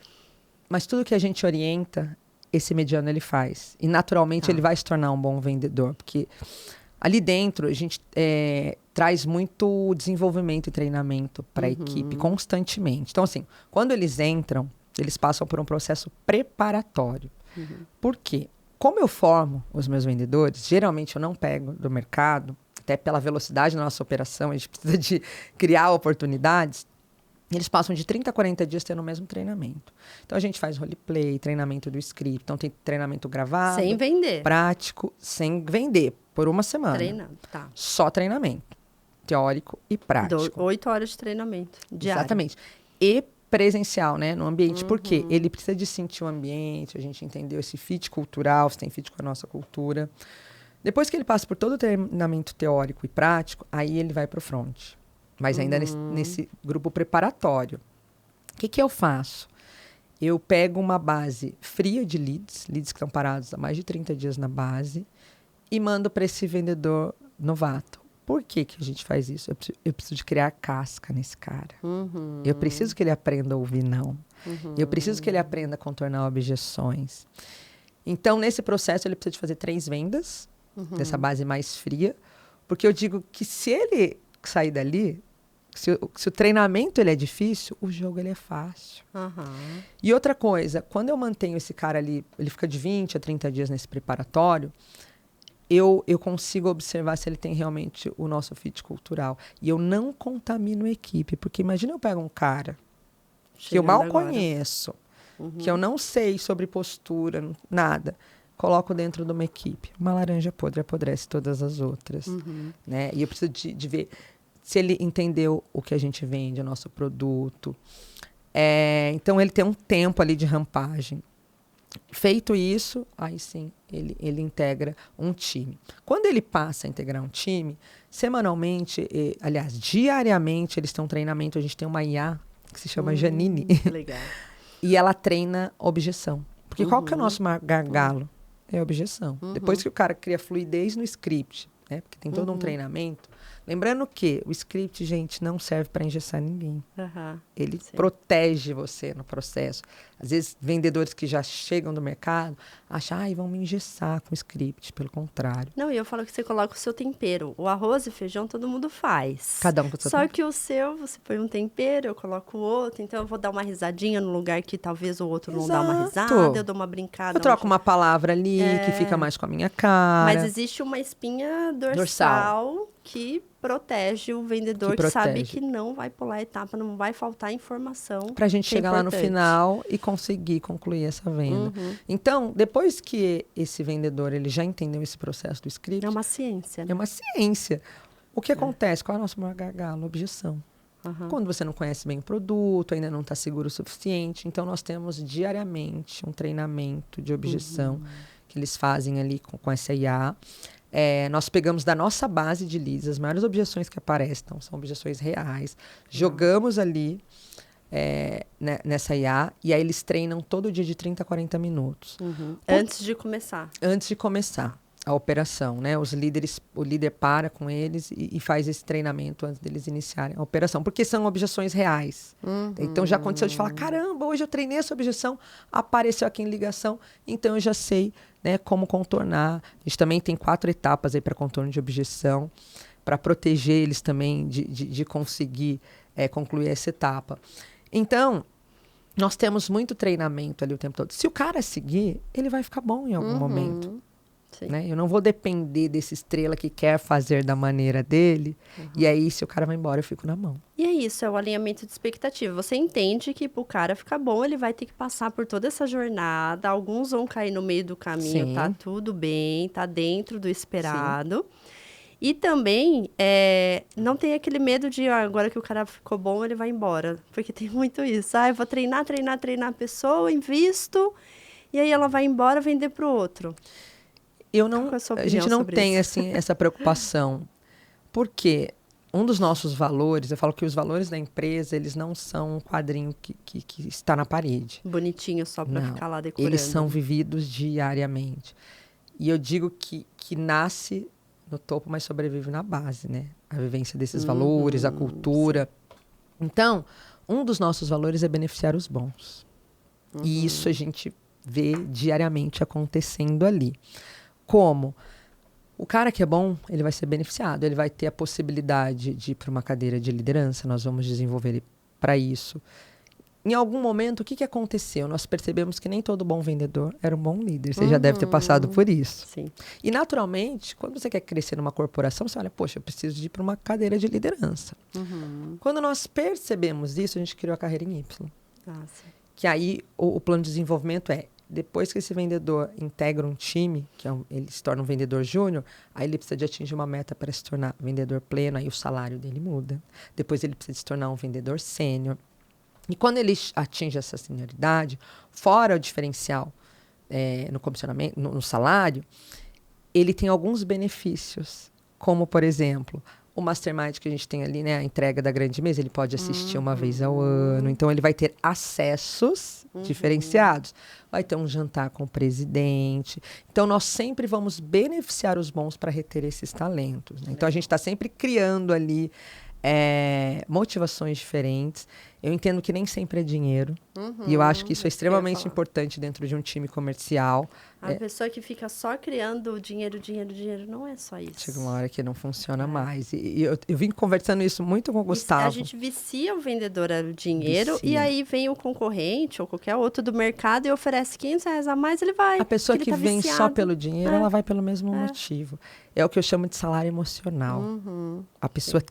Mas tudo que a gente orienta, esse mediano ele faz. E, naturalmente, ele vai se tornar um bom vendedor. Porque ali dentro, a gente traz muito desenvolvimento e treinamento para a equipe constantemente. Então, assim, quando eles entram, eles passam por um processo preparatório. Por quê? Como eu formo os meus vendedores, geralmente eu não pego do mercado até pela velocidade da nossa operação, a gente precisa de criar oportunidades. Eles passam de 30 a 40 dias tendo o mesmo treinamento. Então, a gente faz roleplay, treinamento do script. Então, tem treinamento gravado. Sem vender. Prático, sem vender, por uma semana. Treinando, tá. Só treinamento. Teórico e prático. 8 horas de treinamento diário. Exatamente. E presencial, né? No ambiente. Por quê? Ele precisa de sentir o ambiente, a gente entendeu esse fit cultural, se tem fit com a nossa cultura. Depois que ele passa por todo o treinamento teórico e prático, aí ele vai para o front. Mas ainda nesse grupo preparatório. O que eu faço? Eu pego uma base fria de leads que estão parados há mais de 30 dias na base, e mando para esse vendedor novato. Por que a gente faz isso? Eu preciso de criar casca nesse cara. Eu preciso que ele aprenda a ouvir não. Eu preciso que ele aprenda a contornar objeções. Então, nesse processo, ele precisa de fazer 3 vendas, dessa base mais fria, porque eu digo que se ele sair dali, se o treinamento ele é difícil, o jogo ele é fácil. E outra coisa, quando eu mantenho esse cara ali, ele fica de 20 a 30 dias nesse preparatório, eu consigo observar se ele tem realmente o nosso fit cultural. E eu não contamino a equipe, porque imagina eu pego um cara que eu mal conheço, que eu não sei sobre postura, nada, coloco dentro de uma equipe. Uma laranja podre apodrece todas as outras. Né? E eu preciso de ver se ele entendeu o que a gente vende, o nosso produto. Então, ele tem um tempo ali de rampagem. Feito isso, aí sim, ele integra um time. Quando ele passa a integrar um time, semanalmente, aliás, diariamente, eles têm um treinamento. A gente tem uma IA que se chama Janine. Legal. E ela treina objeção. Porque qual que é o nosso maior gargalo? É a objeção. Depois que o cara cria fluidez no script, né? Porque tem todo um treinamento. Lembrando que o script, gente, não serve para engessar ninguém. Ele protege você no processo. Às vezes, vendedores que já chegam do mercado acham, vão me engessar com o script. Pelo contrário. Não, e eu falo que você coloca o seu tempero. O arroz e feijão todo mundo faz. Cada um com o seu Só tempero. que o seu, você põe um tempero, eu coloco o outro. Então, eu vou dar uma risadinha no lugar que talvez o outro não dá uma risada. Eu dou uma brincada. Eu troco uma palavra ali que fica mais com a minha cara. Mas existe uma espinha dorsal. Que protege o vendedor que sabe que não vai pular a etapa, não vai faltar informação. Pra gente chegar lá no final e conseguir concluir essa venda. Então, depois que esse vendedor ele já entendeu esse processo do script... É uma ciência. É uma ciência. O que acontece? Qual é o nosso maior gargalo? Objeção. Quando você não conhece bem o produto, ainda não está seguro o suficiente. Então, nós temos diariamente um treinamento de objeção que eles fazem ali com essa IA. Nós pegamos da nossa base de leads as maiores objeções que aparecem, então, são objeções reais, jogamos ali nessa IA, e aí eles treinam todo dia de 30 a 40 minutos. Antes de começar. Antes de começar a operação, né? O líder para com eles e faz esse treinamento antes deles iniciarem a operação, porque são objeções reais. Então, já aconteceu de falar, caramba, hoje eu treinei essa objeção, apareceu aqui em ligação, então eu já sei, né, como contornar. A gente também tem 4 etapas aí para contorno de objeção, para proteger eles também de conseguir concluir essa etapa. Então, nós temos muito treinamento ali o tempo todo. Se o cara seguir, ele vai ficar bom em algum momento. Né? Eu não vou depender desse estrela que quer fazer da maneira dele. E aí, se o cara vai embora, eu fico na mão. E é isso, é o alinhamento de expectativa. Você entende que pro cara ficar bom, ele vai ter que passar por toda essa jornada. Alguns vão cair no meio do caminho, Sim. tá tudo bem, tá dentro do esperado. Sim. E também, não tem aquele medo de, agora que o cara ficou bom, ele vai embora. Porque tem muito isso. Eu vou treinar a pessoa, invisto, e aí ela vai embora vender pro outro. A gente não tem assim, essa preocupação. Porque um dos nossos valores, eu falo que os valores da empresa, eles não são um quadrinho que está na parede. Bonitinho só para ficar lá decorando. Eles são vividos diariamente. E eu digo que nasce no topo, mas sobrevive na base, né? A vivência desses valores, a cultura. Então, um dos nossos valores é beneficiar os bons. E isso a gente vê diariamente acontecendo ali. Como? O cara que é bom, ele vai ser beneficiado, ele vai ter a possibilidade de ir para uma cadeira de liderança, nós vamos desenvolver ele para isso. em algum momento, o que aconteceu? Nós percebemos que nem todo bom vendedor era um bom líder. Você já deve ter passado por isso. Sim. E, naturalmente, quando você quer crescer numa corporação, você olha, poxa, eu preciso de ir para uma cadeira de liderança. Quando nós percebemos isso, a gente criou a carreira em Y. Sim. Que aí o plano de desenvolvimento depois que esse vendedor integra um time, ele se torna um vendedor júnior, aí ele precisa de atingir uma meta para se tornar vendedor pleno, aí o salário dele muda. Depois ele precisa se tornar um vendedor sênior. E quando ele atinge essa senioridade, fora o diferencial no comissionamento, no salário, ele tem alguns benefícios, como, por exemplo, o mastermind que a gente tem ali, né, a entrega da grande mesa, ele pode assistir uma vez ao ano. Então, ele vai ter acessos diferenciados. Vai ter um jantar com o presidente. Então, nós sempre vamos beneficiar os bons para reter esses talentos. Né? Então, a gente está sempre criando ali motivações diferentes. Eu entendo que nem sempre é dinheiro. E eu acho que isso é extremamente importante dentro de um time comercial. A pessoa que fica só criando dinheiro, não é só isso. Chega uma hora que não funciona mais. E eu vim conversando isso muito com o Gustavo. A gente vicia o vendedor no dinheiro Vicia. e aí vem o concorrente ou qualquer outro do mercado e oferece R$500 a mais, ele vai. A pessoa que tá vem viciado. só pelo dinheiro, ela vai pelo mesmo motivo. É o que eu chamo de salário emocional. A pessoa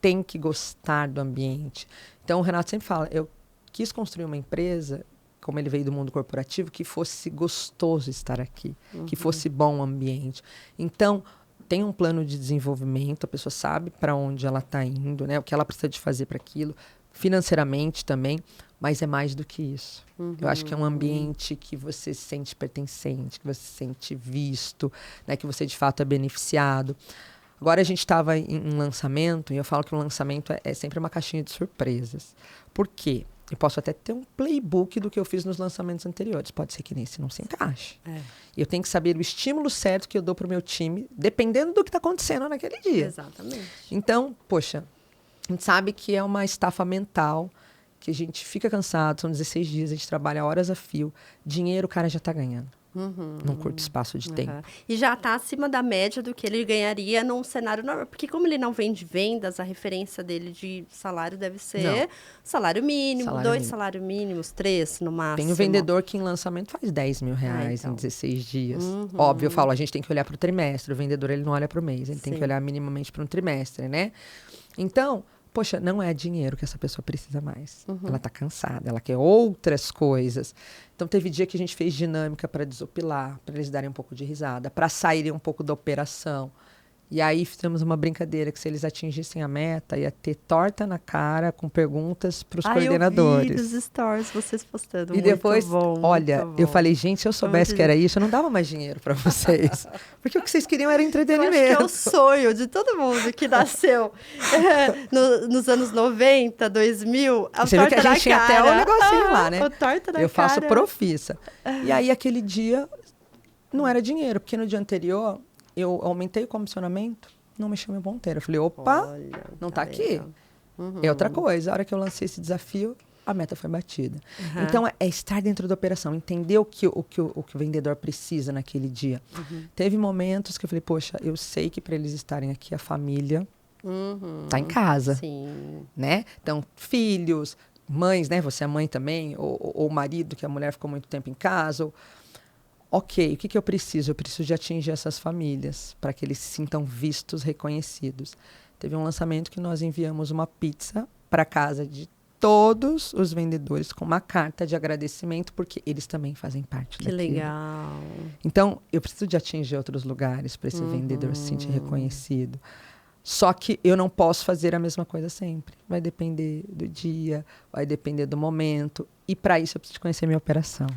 tem que gostar do ambiente. Então, o Renato sempre fala, eu quis construir uma empresa, como ele veio do mundo corporativo, que fosse gostoso estar aqui, que fosse bom o ambiente. Então, tem um plano de desenvolvimento, a pessoa sabe para onde ela está indo, né? O que ela precisa de fazer para aquilo, financeiramente também, mas é mais do que isso. Eu acho que é um ambiente que você se sente pertencente, que você se sente visto, né? Que você, de fato, é beneficiado. Agora a gente estava em um lançamento, e eu falo que o lançamento é sempre uma caixinha de surpresas. Por quê? Eu posso até ter um playbook do que eu fiz nos lançamentos anteriores. Pode ser que nesse não se encaixe. Eu tenho que saber o estímulo certo que eu dou para o meu time, dependendo do que está acontecendo naquele dia. Exatamente. Então, poxa, a gente sabe que é uma estafa mental, que a gente fica cansado, são 16 dias, a gente trabalha horas a fio. Dinheiro o cara já está ganhando. Num curto espaço de tempo. E já está acima da média do que ele ganharia num cenário normal. Porque como ele não vende vendas, a referência dele de salário deve ser salário mínimo, 2 salários mínimos, 3 no máximo. Tem um vendedor que em lançamento faz R$10.000 em 16 dias. Óbvio, eu falo, a gente tem que olhar para o trimestre. O vendedor, ele não olha para o mês. Ele tem que olhar minimamente para um trimestre, né? Então, poxa, não é dinheiro que essa pessoa precisa mais. Ela está cansada, ela quer outras coisas. Então, teve dia que a gente fez dinâmica para desopilar, para eles darem um pouco de risada, para saírem um pouco da operação. E aí, fizemos uma brincadeira que se eles atingissem a meta, ia ter torta na cara com perguntas para os coordenadores. Eu vi dos stories, vocês postando. E depois, muito bom. Eu falei, gente, se eu soubesse que era isso, eu não dava mais dinheiro para vocês. Porque o que vocês queriam era entretenimento. Eu acho que é o sonho de todo mundo que nasceu nos anos 90, 2000. Você viu que a gente tinha até o negocinho lá, né? A torta na eu cara. faço profissa. E aí, aquele dia, não era dinheiro, porque no dia anterior, eu aumentei o comissionamento, não mexeu meu ponteiro. Eu falei, opa, olha, não tá aqui. É outra coisa. A hora que eu lancei esse desafio, a meta foi batida. Então, é estar dentro da operação, entender o que o vendedor precisa naquele dia. Teve momentos que eu falei, poxa, eu sei que para eles estarem aqui, a família tá em casa. Sim. Né? Então, filhos, mães, né? Você é mãe também, ou o marido, que a mulher ficou muito tempo em casa. Ok, o que eu preciso? Eu preciso de atingir essas famílias para que eles se sintam vistos, reconhecidos. Teve um lançamento que nós enviamos uma pizza para casa de todos os vendedores com uma carta de agradecimento, porque eles também fazem parte daquilo. Que legal. Então, eu preciso de atingir outros lugares para esse vendedor se sentir reconhecido. Só que eu não posso fazer a mesma coisa sempre. Vai depender do dia, vai depender do momento. E para isso eu preciso conhecer minha operação.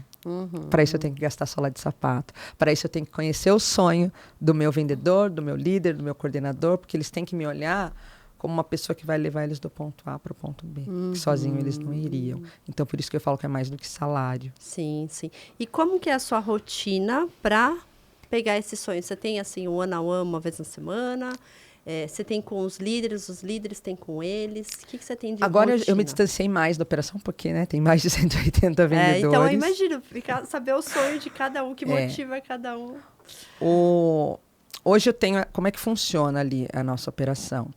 Para isso eu tenho que gastar sola de sapato. Para isso eu tenho que conhecer o sonho do meu vendedor, do meu líder, do meu coordenador, porque eles têm que me olhar como uma pessoa que vai levar eles do ponto A para o ponto B. Que sozinho eles não iriam. Então, por isso que eu falo que é mais do que salário. Sim, sim. E como que é a sua rotina para pegar esse sonho? Você tem, assim, um one-on-one uma vez na semana? Você tem com os líderes têm com eles? O que você tem de Agora rotina? eu me distanciei mais da operação, porque né, tem mais de 180 vendedores. Então, eu imagino, saber o sonho de cada um, que motiva cada um. Hoje eu tenho... Como é que funciona ali a nossa operação?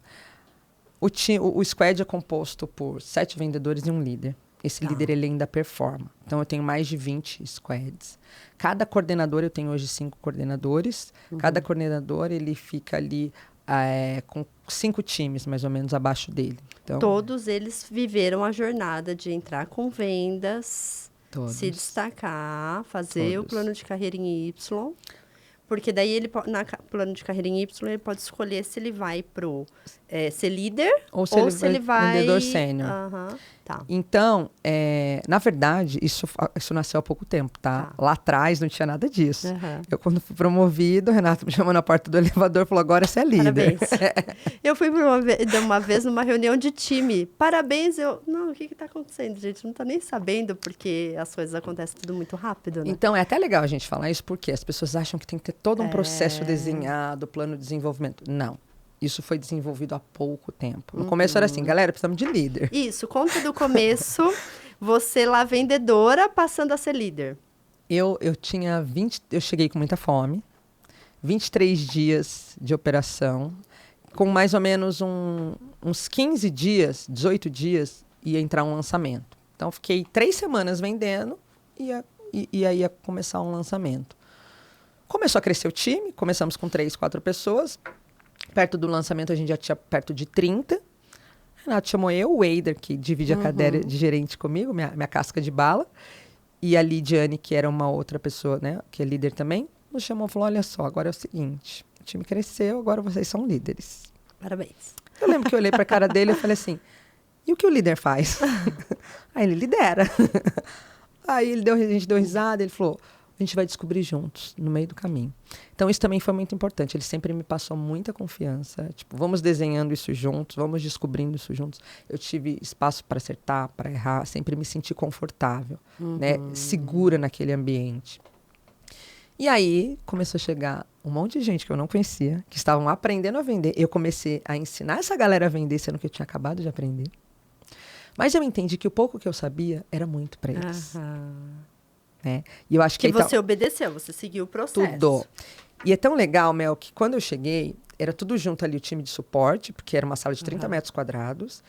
O squad é composto por 7 vendedores e um líder. Esse Tá. líder, ele ainda performa. Então, eu tenho mais de 20 squads. Cada coordenador, eu tenho hoje 5 coordenadores. Cada coordenador, ele fica ali com 5 times, mais ou menos, abaixo dele. Então, Todos eles viveram a jornada de entrar com vendas, todos. se destacar, fazer o Todos. plano de carreira em Y. Porque daí ele plano de carreira em Y, ele pode escolher se ele vai pro ser líder Ou se ele vai vendedor sênior. Aham, tá. Então, na verdade, isso nasceu há pouco tempo, tá? Lá atrás não tinha nada disso. Aham. Eu, quando fui promovido, o Renato me chamou na porta do elevador e falou, agora você é líder. Parabéns. Eu fui uma vez numa reunião de time. Parabéns, não, o que está acontecendo, gente? Não está nem sabendo, porque as coisas acontecem tudo muito rápido, né? Então, é até legal a gente falar isso, porque as pessoas acham que tem que ter todo um processo desenhado, plano de desenvolvimento. Não. Isso foi desenvolvido há pouco tempo. No começo era assim, galera, precisamos de líder. Isso, conta do começo, você lá vendedora, passando a ser líder. Eu cheguei com muita fome, 23 dias de operação, com mais ou menos uns 15 dias, 18 dias, ia entrar um lançamento. Então, fiquei 3 semanas vendendo e aí ia começar um lançamento. Começou a crescer o time, começamos com 3, 4 pessoas. Perto do lançamento, a gente já tinha perto de 30. Renato chamou o Eider, que divide a cadeira de gerente comigo, minha casca de bala. E a Lidiane, que era uma outra pessoa, né, que é líder também, nos chamou e falou, olha só, agora é o seguinte, o time cresceu, agora vocês são líderes. Parabéns. Eu lembro que eu olhei para a cara dele e falei assim, e o que o líder faz? Aí ele lidera. Aí a gente deu risada, ele falou, a gente vai descobrir juntos, no meio do caminho. Então, isso também foi muito importante. Ele sempre me passou muita confiança. Tipo, vamos desenhando isso juntos, vamos descobrindo isso juntos. Eu tive espaço para acertar, para errar, sempre me senti confortável, né? Segura naquele ambiente. E aí, começou a chegar um monte de gente que eu não conhecia, que estavam aprendendo a vender. Eu comecei a ensinar essa galera a vender, sendo que eu tinha acabado de aprender. Mas eu entendi que o pouco que eu sabia era muito para eles. Né? E eu acho que você obedeceu, você seguiu o processo. Tudo. E é tão legal, Mel, que quando eu cheguei, era tudo junto ali, o time de suporte, porque era uma sala de 30 metros quadrados.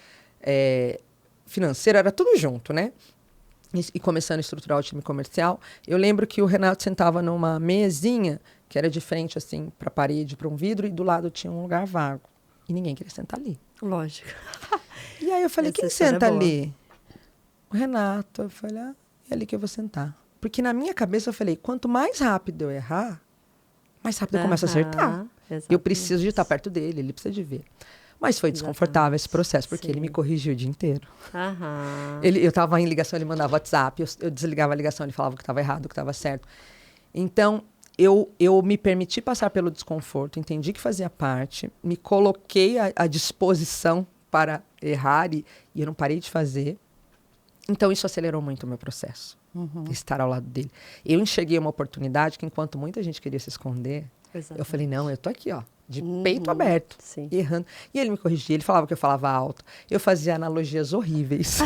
Financeiro, era tudo junto, né? E começando a estruturar o time comercial. Eu lembro que o Renato sentava numa mesinha, que era de frente, assim, para a parede, para um vidro, e do lado tinha um lugar vago. E ninguém queria sentar ali. Lógico. E aí eu falei, quem senta ali? O Renato. Eu falei, é ali que eu vou sentar. Porque na minha cabeça eu falei, quanto mais rápido eu errar, mais rápido eu começo a acertar. Exatamente. Eu preciso de estar perto dele, ele precisa de ver. Mas foi desconfortável esse processo, porque ele me corrigiu o dia inteiro. Eu estava em ligação, ele mandava WhatsApp, eu desligava a ligação, ele falava que estava errado, que estava certo. Então, eu me permiti passar pelo desconforto, entendi que fazia parte, me coloquei à disposição para errar e eu não parei de fazer. Então, isso acelerou muito o meu processo, estar ao lado dele. Eu enxerguei uma oportunidade que, enquanto muita gente queria se esconder, eu falei, não, eu tô aqui, ó, de peito aberto, errando. E ele me corrigia, ele falava que eu falava alto. Eu fazia analogias horríveis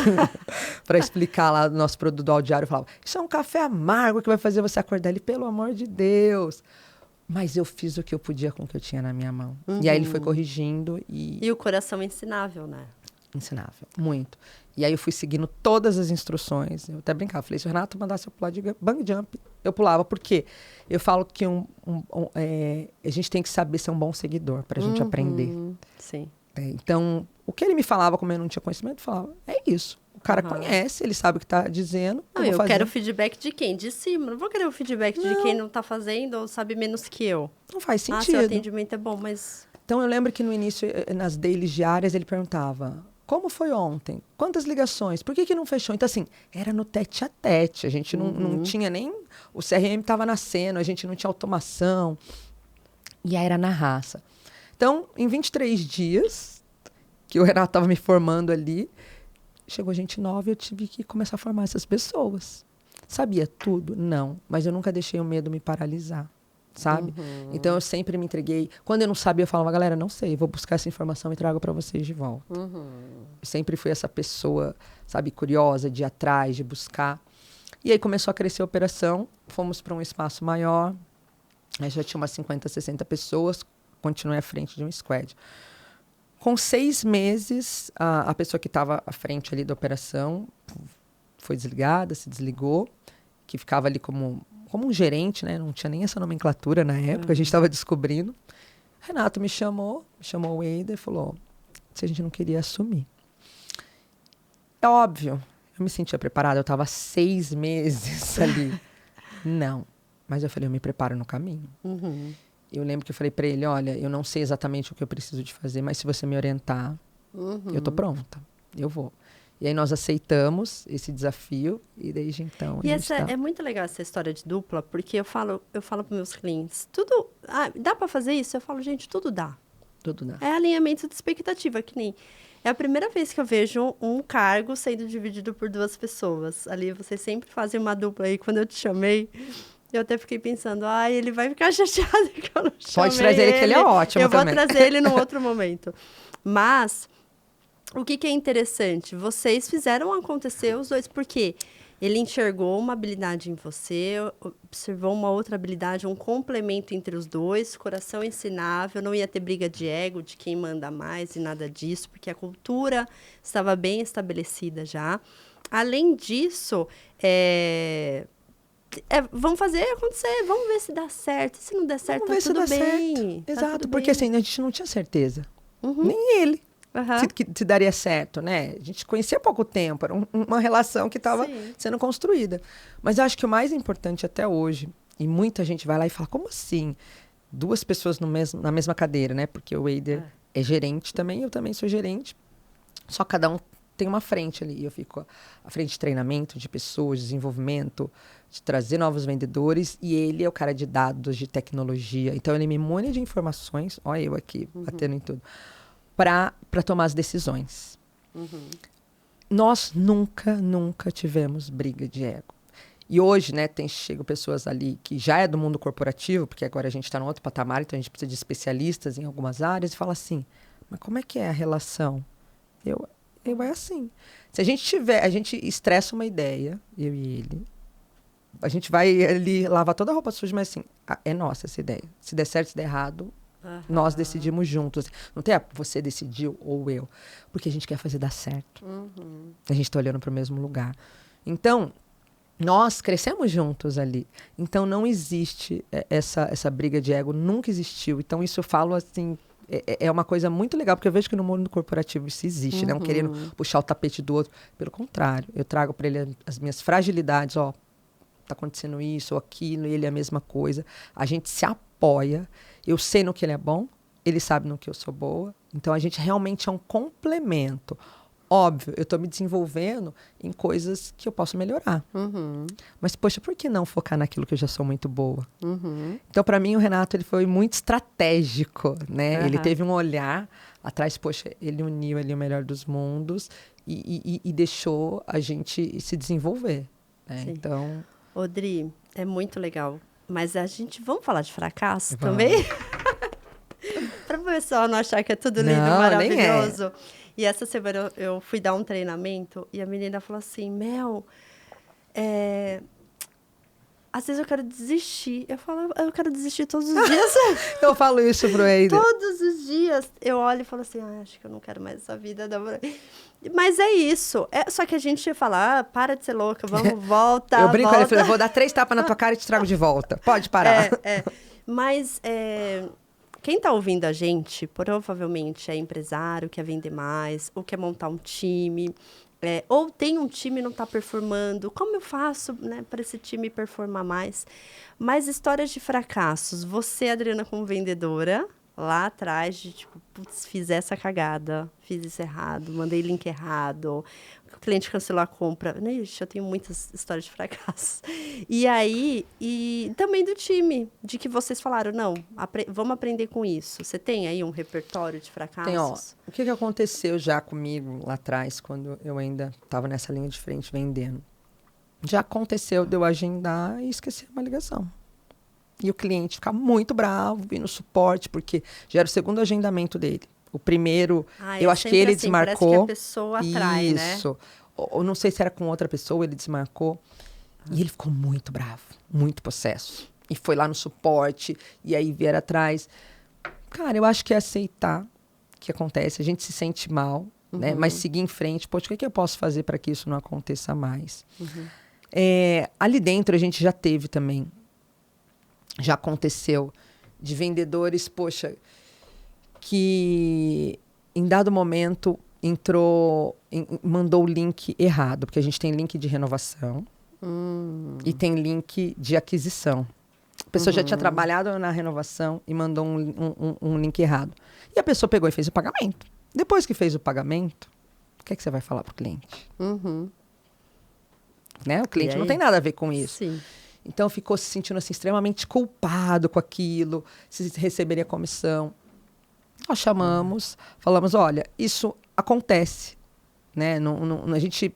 para explicar lá do nosso produto do audiário. Eu falava, isso é um café amargo que vai fazer você acordar. Ele, pelo amor de Deus. Mas eu fiz o que eu podia com o que eu tinha na minha mão. E aí ele foi corrigindo. E o coração ensinável, né? Ensinável, muito. E aí eu fui seguindo todas as instruções. Eu até brincava, falei, se o Renato mandasse eu pular de bang jump, eu pulava. Por quê? Eu falo que a gente tem que saber ser um bom seguidor para a gente aprender. Sim. Então, o que ele me falava, como eu não tinha conhecimento, eu falava, é isso. O cara conhece, ele sabe o que está dizendo. Eu quero o feedback de quem? De cima. Não vou querer o feedback de quem não está fazendo ou sabe menos que eu. Não faz sentido. Seu atendimento é bom, mas... Então, eu lembro que no início, nas dailies diárias, ele perguntava... Como foi ontem? Quantas ligações? Por que não fechou? Então, assim, era no tete a tete. A gente não tinha nem... O CRM estava nascendo, a gente não tinha automação. E aí era na raça. Então, em 23 dias, que o Renato estava me formando ali, chegou gente nova e eu tive que começar a formar essas pessoas. Sabia tudo? Não. Mas eu nunca deixei o medo me paralisar. Sabe? Então, eu sempre me entreguei. Quando eu não sabia, eu falava, galera, não sei, vou buscar essa informação e trago para vocês de volta. Eu sempre fui essa pessoa, sabe, curiosa, de ir atrás, de buscar. E aí começou a crescer a operação, fomos para um espaço maior, aí já tinha umas 50, 60 pessoas, continuei à frente de um squad. Com 6 meses, a pessoa que estava à frente ali da operação foi desligada, se desligou, que ficava ali como um gerente, né? Não tinha nem essa nomenclatura na época, a gente estava descobrindo. Renato me chamou o Eider e falou se a gente não queria assumir. É óbvio, eu me sentia preparada, eu estava 6 meses ali. Não, mas eu falei, eu me preparo no caminho. Eu lembro que eu falei para ele, olha, eu não sei exatamente o que eu preciso de fazer, mas se você me orientar, eu tô pronta, eu vou. E aí nós aceitamos esse desafio e desde então... E é muito legal essa história de dupla, porque eu falo para meus clientes, tudo... dá para fazer isso? Eu falo, gente, tudo dá. Tudo dá. É alinhamento de expectativa, que nem... É a primeira vez que eu vejo um cargo sendo dividido por 2 pessoas. Ali vocês sempre fazem uma dupla aí. Quando eu te chamei, eu até fiquei pensando, ele vai ficar chateado que eu não chamei Pode trazer ele, que ele é ótimo também. Eu vou trazer ele num outro momento. Mas... O que é interessante? Vocês fizeram acontecer os dois, porque ele enxergou uma habilidade em você, observou uma outra habilidade, um complemento entre os dois, coração ensinável, não ia ter briga de ego, de quem manda mais e nada disso, porque a cultura estava bem estabelecida já. Além disso, vamos fazer acontecer, vamos ver se dá certo. Se não der certo, tá tudo bem. Exato, porque assim, a gente não tinha certeza. Nem ele. Se daria certo, né? A gente conhecia há pouco tempo, era uma relação que estava sendo construída. Mas eu acho que o mais importante até hoje, e muita gente vai lá e fala, como assim? 2 pessoas na mesma cadeira, né? Porque o Eider é gerente também, eu também sou gerente. Só cada um tem uma frente ali. Eu fico à frente de treinamento, de pessoas, de desenvolvimento, de trazer novos vendedores. E ele é o cara de dados, de tecnologia. Então, ele me mune de informações. Olha eu aqui, batendo em tudo. Para tomar as decisões. Nós nunca tivemos briga de ego. E hoje, né, chegam pessoas ali que já é do mundo corporativo, porque agora a gente está num outro patamar, então a gente precisa de especialistas em algumas áreas, e fala assim, mas como é que é a relação? Eu é assim. Se a gente estressa uma ideia, eu e ele, a gente vai ali lavar toda a roupa suja, mas assim, é nossa essa ideia. Se der certo, se der errado, nós decidimos juntos. Não tem você decidiu ou eu. Porque a gente quer fazer dar certo. A gente está olhando para o mesmo lugar. Então, nós crescemos juntos ali. Então, não existe essa briga de ego. Nunca existiu. Então, isso eu falo assim... É uma coisa muito legal, porque eu vejo que no mundo corporativo isso existe, né? Um querendo puxar o tapete do outro. Pelo contrário, eu trago para ele as minhas fragilidades. Tá acontecendo isso ou aquilo, e ele é a mesma coisa. A gente se apoia. Eu sei no que ele é bom, ele sabe no que eu sou boa. Então, a gente realmente é um complemento. Óbvio, eu estou me desenvolvendo em coisas que eu posso melhorar. Mas, poxa, por que não focar naquilo que eu já sou muito boa? Então, para mim, o Renato ele foi muito estratégico, né? Ele teve um olhar atrás, poxa, ele uniu ali o melhor dos mundos e deixou a gente se desenvolver. Né? Então... Odri, é muito legal. Mas vamos falar de fracasso também? Para o pessoal não achar que é tudo lindo, maravilhoso. E essa semana eu fui dar um treinamento e a menina falou assim, Mel, às vezes eu quero desistir. Eu falo, eu quero desistir todos os dias. Eu falo isso pro Eider. Todos os dias. Eu olho e falo assim, acho que eu não quero mais essa vida. Mas é isso. Só que a gente ia falar, para de ser louca, vamos, volta. Eu brinco, volta. Eu falei, vou dar 3 tapas na tua cara e te trago de volta. Pode parar. Mas quem está ouvindo a gente, provavelmente é empresário, quer vender mais, ou quer montar um time, ou tem um time e não está performando. Como eu faço, né, para esse time performar mais? Mas histórias de fracassos. Você, Adriana, como vendedora, lá atrás, de tipo, putz, fiz essa cagada, fiz isso errado, mandei link errado, o cliente cancelou a compra. Ixi, eu tenho muitas histórias de fracasso. E aí, e também do time, de que vocês falaram, não, vamos aprender com isso. Você tem aí um repertório de fracassos? Tem, o que aconteceu já comigo lá atrás, quando eu ainda estava nessa linha de frente vendendo? Já aconteceu de eu agendar e esquecer uma ligação. E o cliente ficar muito bravo, vir no suporte, porque já era o segundo agendamento dele. O primeiro, eu acho que ele desmarcou. Parece que a pessoa atrai, né? Isso. Ou não sei se era com outra pessoa, ele desmarcou. E ele ficou muito bravo, muito possesso. E foi lá no suporte, e aí vieram atrás. Cara, eu acho que é aceitar o que acontece. A gente se sente mal. né? Mas seguir em frente. Poxa, o que é que eu posso fazer para que isso não aconteça mais? Ali dentro a gente já teve também, já aconteceu, de vendedores, poxa, que em dado momento mandou o link errado, porque a gente tem link de renovação e tem link de aquisição. A pessoa já tinha trabalhado na renovação e mandou um link errado. E a pessoa pegou e fez o pagamento. Depois que fez o pagamento, o que é que você vai falar para o cliente? Né? O cliente não tem nada a ver com isso. Sim. Então ficou se sentindo assim, extremamente culpado com aquilo, se receberia comissão. Nós chamamos, falamos, olha, isso acontece, né? A gente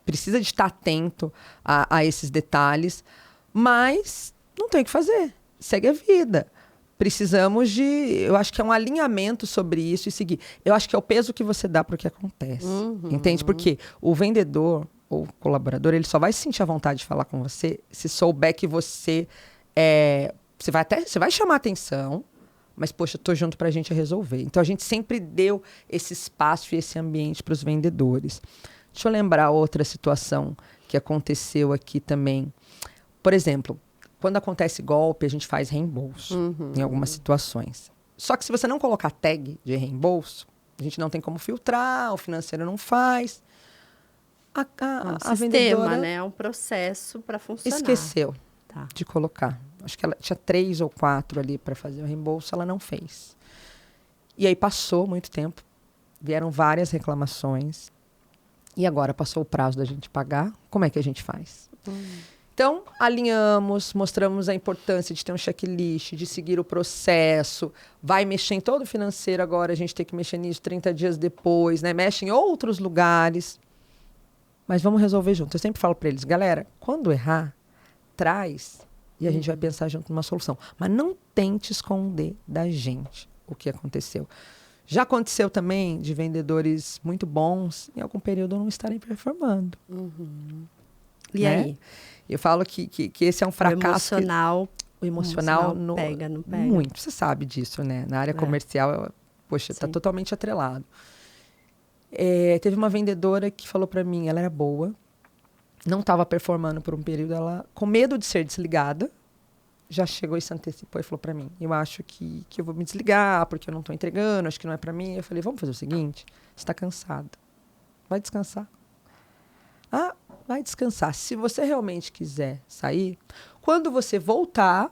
precisa de estar atento a esses detalhes, mas não tem o que fazer, segue a vida. Precisamos eu acho que é um alinhamento sobre isso e seguir. Eu acho que é o peso que você dá para o que acontece, entende? Porque o vendedor ou colaborador, ele só vai se sentir à vontade de falar com você se souber que você você vai chamar atenção, mas, poxa, estou junto para a gente resolver. Então, a gente sempre deu esse espaço e esse ambiente para os vendedores. Deixa eu lembrar outra situação que aconteceu aqui também. Por exemplo, quando acontece golpe, a gente faz reembolso em algumas situações. Só que se você não colocar tag de reembolso, a gente não tem como filtrar, o financeiro não faz. Um A sistema, vendedora, né? É um processo para funcionar. esqueceu Tá. de colocar. Acho que ela tinha 3 ou 4 ali para fazer o reembolso, ela não fez. E aí passou muito tempo, vieram várias reclamações. E agora passou o prazo da gente pagar. Como é que a gente faz? Então, alinhamos, mostramos a importância de ter um checklist, de seguir o processo. Vai mexer em todo o financeiro agora, a gente tem que mexer nisso 30 dias depois, né? Mexe em outros lugares. Mas vamos resolver junto. Eu sempre falo para eles, galera, quando errar, traz e a gente vai pensar junto numa solução. Mas não tente esconder da gente o que aconteceu. Já aconteceu também de vendedores muito bons em algum período não estarem performando. E né? aí? Eu falo que esse é um fracasso. O emocional não pega. Muito. Você sabe disso, né? Na área comercial, poxa, está totalmente atrelado. Teve uma vendedora que falou para mim, ela era boa, não estava performando por um período, ela, com medo de ser desligada, já chegou e se antecipou e falou para mim, eu acho que eu vou me desligar, porque eu não estou entregando, acho que não é para mim. Eu falei, vamos fazer o seguinte, você está cansada, vai descansar. Ah, vai descansar. Se você realmente quiser sair, quando você voltar,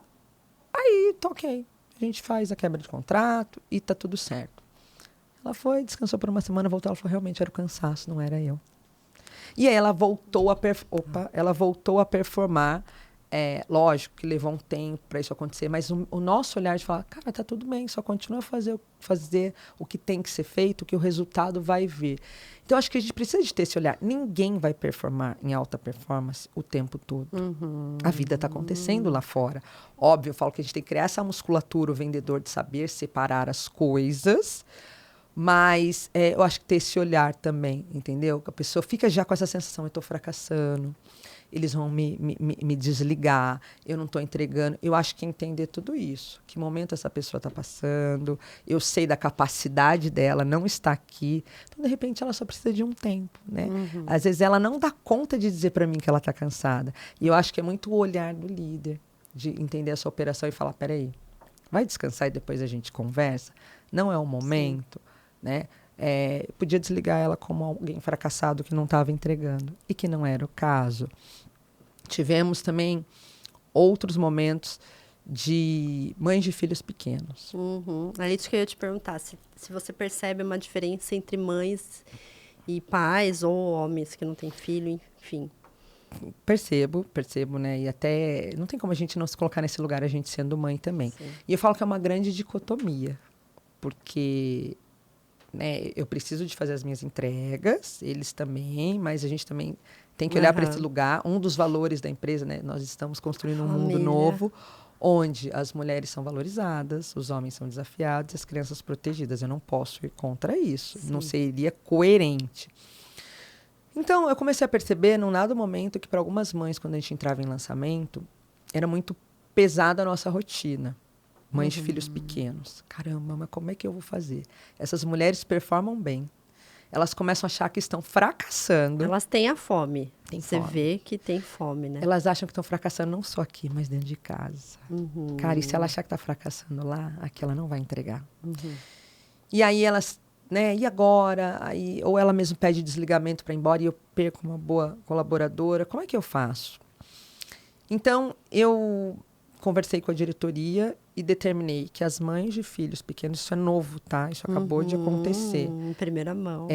aí tá ok. A gente faz a quebra de contrato e tá tudo certo. Ela foi, descansou por uma semana, voltou, ela falou, realmente era o cansaço, não era eu. E aí ela voltou a performar. Lógico que levou um tempo para isso acontecer, mas o nosso olhar de falar, cara, tá tudo bem, só continua a fazer o que tem que ser feito, que o resultado vai vir. Então, acho que a gente precisa de ter esse olhar. Ninguém vai performar em alta performance o tempo todo. A vida está acontecendo lá fora. Óbvio, eu falo que a gente tem que criar essa musculatura, o vendedor, de saber separar as coisas, mas eu acho que ter esse olhar também, entendeu? Que a pessoa fica já com essa sensação, eu estou fracassando, eles vão me desligar, eu não estou entregando. Eu acho que entender tudo isso, que momento essa pessoa está passando, eu sei da capacidade dela, não está aqui. Então, de repente, ela só precisa de um tempo, né? Às vezes, ela não dá conta de dizer para mim que ela está cansada. E eu acho que é muito o olhar do líder, de entender essa operação e falar, peraí, vai descansar e depois a gente conversa? Não é o momento, né? Podia desligar ela como alguém fracassado que não estava entregando, e que não era o caso. Tivemos também outros momentos de mães de filhos pequenos. É isso que eu ia te perguntar, se você percebe uma diferença entre mães e pais, ou homens que não têm filho, enfim. Percebo, né? E até não tem como a gente não se colocar nesse lugar, a gente sendo mãe também. Sim. E eu falo que é uma grande dicotomia, porque... né, eu preciso de fazer as minhas entregas, eles também, mas a gente também tem que olhar para esse lugar. Um dos valores da empresa, né, nós estamos construindo um mundo novo, onde as mulheres são valorizadas, os homens são desafiados e as crianças protegidas. Eu não posso ir contra isso, não seria coerente. Então, eu comecei a perceber, num dado momento, que para algumas mães, quando a gente entrava em lançamento, era muito pesada a nossa rotina. Mães de filhos pequenos. Caramba, mas como é que eu vou fazer? Essas mulheres performam bem. elas começam a achar que estão fracassando. Elas têm a fome. Tem Você fome. vê que tem fome, né? Elas acham que estão fracassando não só aqui, mas dentro de casa. Cara, e se ela achar que está fracassando lá, aqui ela não vai entregar. E aí elas, né, e agora? Aí, ou ela mesmo pede desligamento para ir embora e eu perco uma boa colaboradora. Como é que eu faço? Então, eu conversei com a diretoria e determinei que as mães de filhos pequenos, isso é novo, tá? Isso acabou de acontecer. Em primeira mão.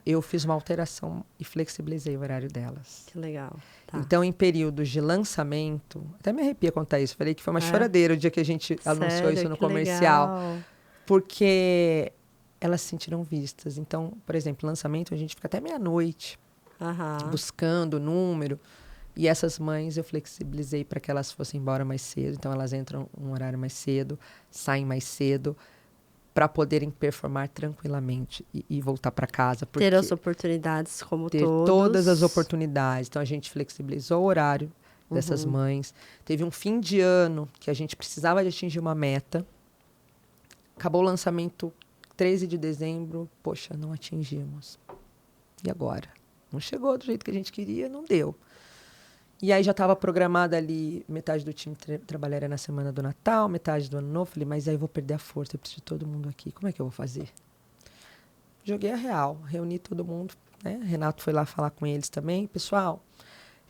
Eu fiz uma alteração e flexibilizei o horário delas. Que legal. Tá. Então, em períodos de lançamento, até me arrepia contar isso, falei que foi uma choradeira o dia que a gente anunciou isso no Que comercial, legal. porque elas se sentiram vistas. Então, por exemplo, lançamento, a gente fica até meia-noite buscando número. E essas mães eu flexibilizei para que elas fossem embora mais cedo. Então, elas entram um horário mais cedo, saem mais cedo, para poderem performar tranquilamente e voltar para casa. Ter as oportunidades como ter todos. Todas as oportunidades. Então, a gente flexibilizou o horário dessas mães. Teve um fim de ano que a gente precisava de atingir uma meta. Acabou o lançamento 13 de dezembro. Poxa, não atingimos. E agora? Não chegou do jeito que a gente queria, não deu. E aí já estava programada ali, metade do time trabalharia na semana do Natal, metade do Ano Novo. Falei, mas aí eu vou perder a força, eu preciso de todo mundo aqui. Como é que eu vou fazer? Joguei a real, reuni todo mundo, né? Renato foi lá falar com eles também. Pessoal,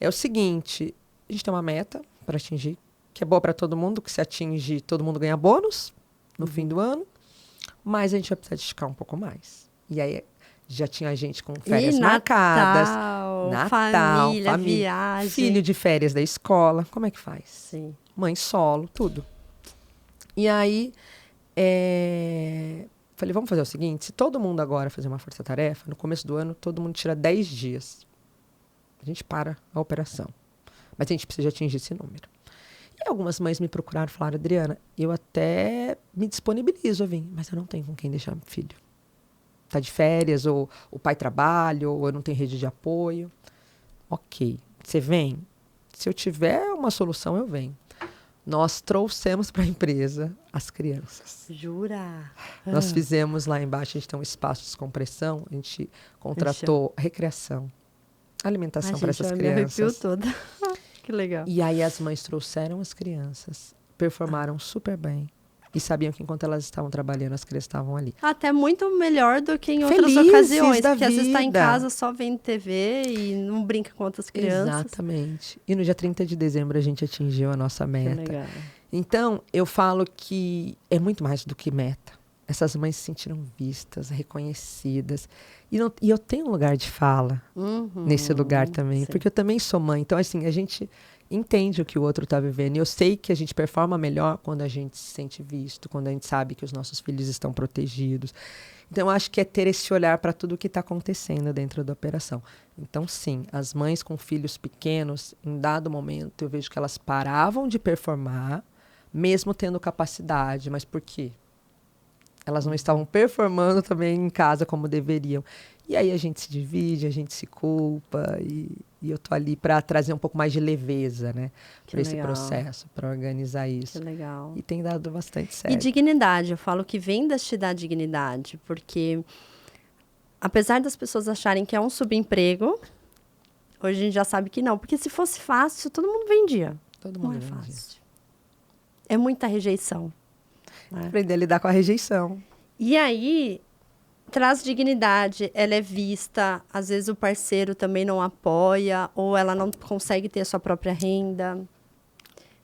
é o seguinte, a gente tem uma meta para atingir, que é boa para todo mundo, que se atingir, todo mundo ganha bônus no fim do ano, mas a gente vai precisar de esticar um pouco mais. E aí já tinha gente com férias marcadas. Natal, família, viagem. Filho de férias da escola. Como é que faz? Sim. Mãe solo, tudo. E aí, falei, vamos fazer o seguinte, se todo mundo agora fazer uma força-tarefa, no começo do ano, todo mundo tira 10 dias. A gente para a operação. Mas a gente precisa atingir esse número. E algumas mães me procuraram e falaram, Adriana, eu até me disponibilizo a vir, mas eu não tenho com quem deixar meu filho. Tá de férias, ou o pai trabalha, ou eu não tenho rede de apoio. Ok, você vem? Se eu tiver uma solução, eu venho. Nós trouxemos para a empresa as crianças. Jura? Nós fizemos lá embaixo, a gente tem um espaço de descompressão, a gente contratou recreação, alimentação para essas crianças. Me arrepiou toda. Que legal. E aí as mães trouxeram as crianças, performaram super bem. E sabiam que enquanto elas estavam trabalhando, as crianças estavam ali. Até muito melhor do que em Felizes outras ocasiões. da Porque às vezes está em vida. casa só vendo TV e não brinca com outras crianças. Exatamente. E no dia 30 de dezembro a gente atingiu a nossa meta. Que legal. Então, eu falo que é muito mais do que meta. Essas mães se sentiram vistas, reconhecidas. E eu tenho um lugar de fala nesse lugar também. Sim. Porque eu também sou mãe. Então, assim, a gente entende o que o outro está vivendo. E eu sei que a gente performa melhor quando a gente se sente visto, quando a gente sabe que os nossos filhos estão protegidos. Então, eu acho que é ter esse olhar para tudo o que está acontecendo dentro da operação. Então, sim, as mães com filhos pequenos, em dado momento, eu vejo que elas paravam de performar, mesmo tendo capacidade. Mas por quê? Elas não estavam performando também em casa como deveriam. E aí a gente se divide, a gente se culpa. E eu tô ali para trazer um pouco mais de leveza, né? Para esse processo, para organizar isso. Que legal. E tem dado bastante certo. E dignidade. Eu falo que vendas te dá dignidade. Porque, apesar das pessoas acharem que é um subemprego, hoje a gente já sabe que não. Porque se fosse fácil, todo mundo vendia. Todo mundo não é vendia. fácil. É muita rejeição. Né? Aprender a lidar com a rejeição. E aí, traz dignidade, ela é vista, às vezes o parceiro também não apoia, ou ela não consegue ter a sua própria renda.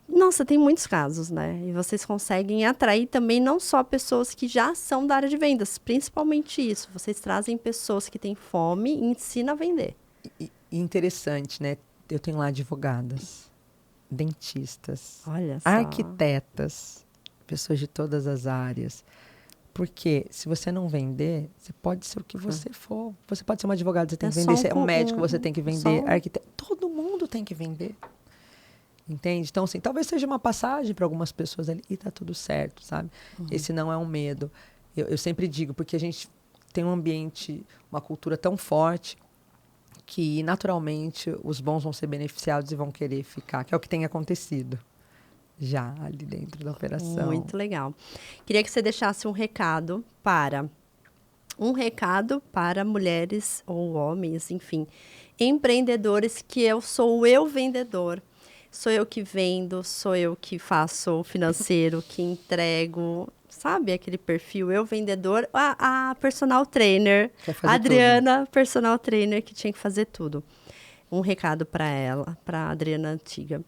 Nossa, tem muitos casos, né? E vocês conseguem atrair também não só pessoas que já são da área de vendas, principalmente isso. Vocês trazem pessoas que têm fome e ensinam a vender. E interessante, né? Eu tenho lá advogadas, dentistas, Olha só. arquitetas, pessoas de todas as áreas. Porque se você não vender, você pode ser o que você for. Você pode ser uma advogada, você tem que vender. Você é um médico, você tem que vender. Arquiteto, todo mundo tem que vender. Entende? Então, assim, talvez seja uma passagem para algumas pessoas ali e tá tudo certo, sabe? Esse não é um medo. Eu sempre digo, porque a gente tem um ambiente, uma cultura tão forte que, naturalmente, os bons vão ser beneficiados e vão querer ficar, que é o que tem acontecido já ali dentro da operação. Muito legal. Queria que você deixasse um recado para Um recado para mulheres ou homens, enfim, empreendedores, que eu sou eu vendedor. Sou eu que vendo, sou eu que faço o financeiro, que entrego, sabe aquele perfil eu vendedor, a personal trainer, Quer a fazer tudo. Adriana, personal trainer, que tinha que fazer tudo. Um recado para ela, para a Adriana antiga.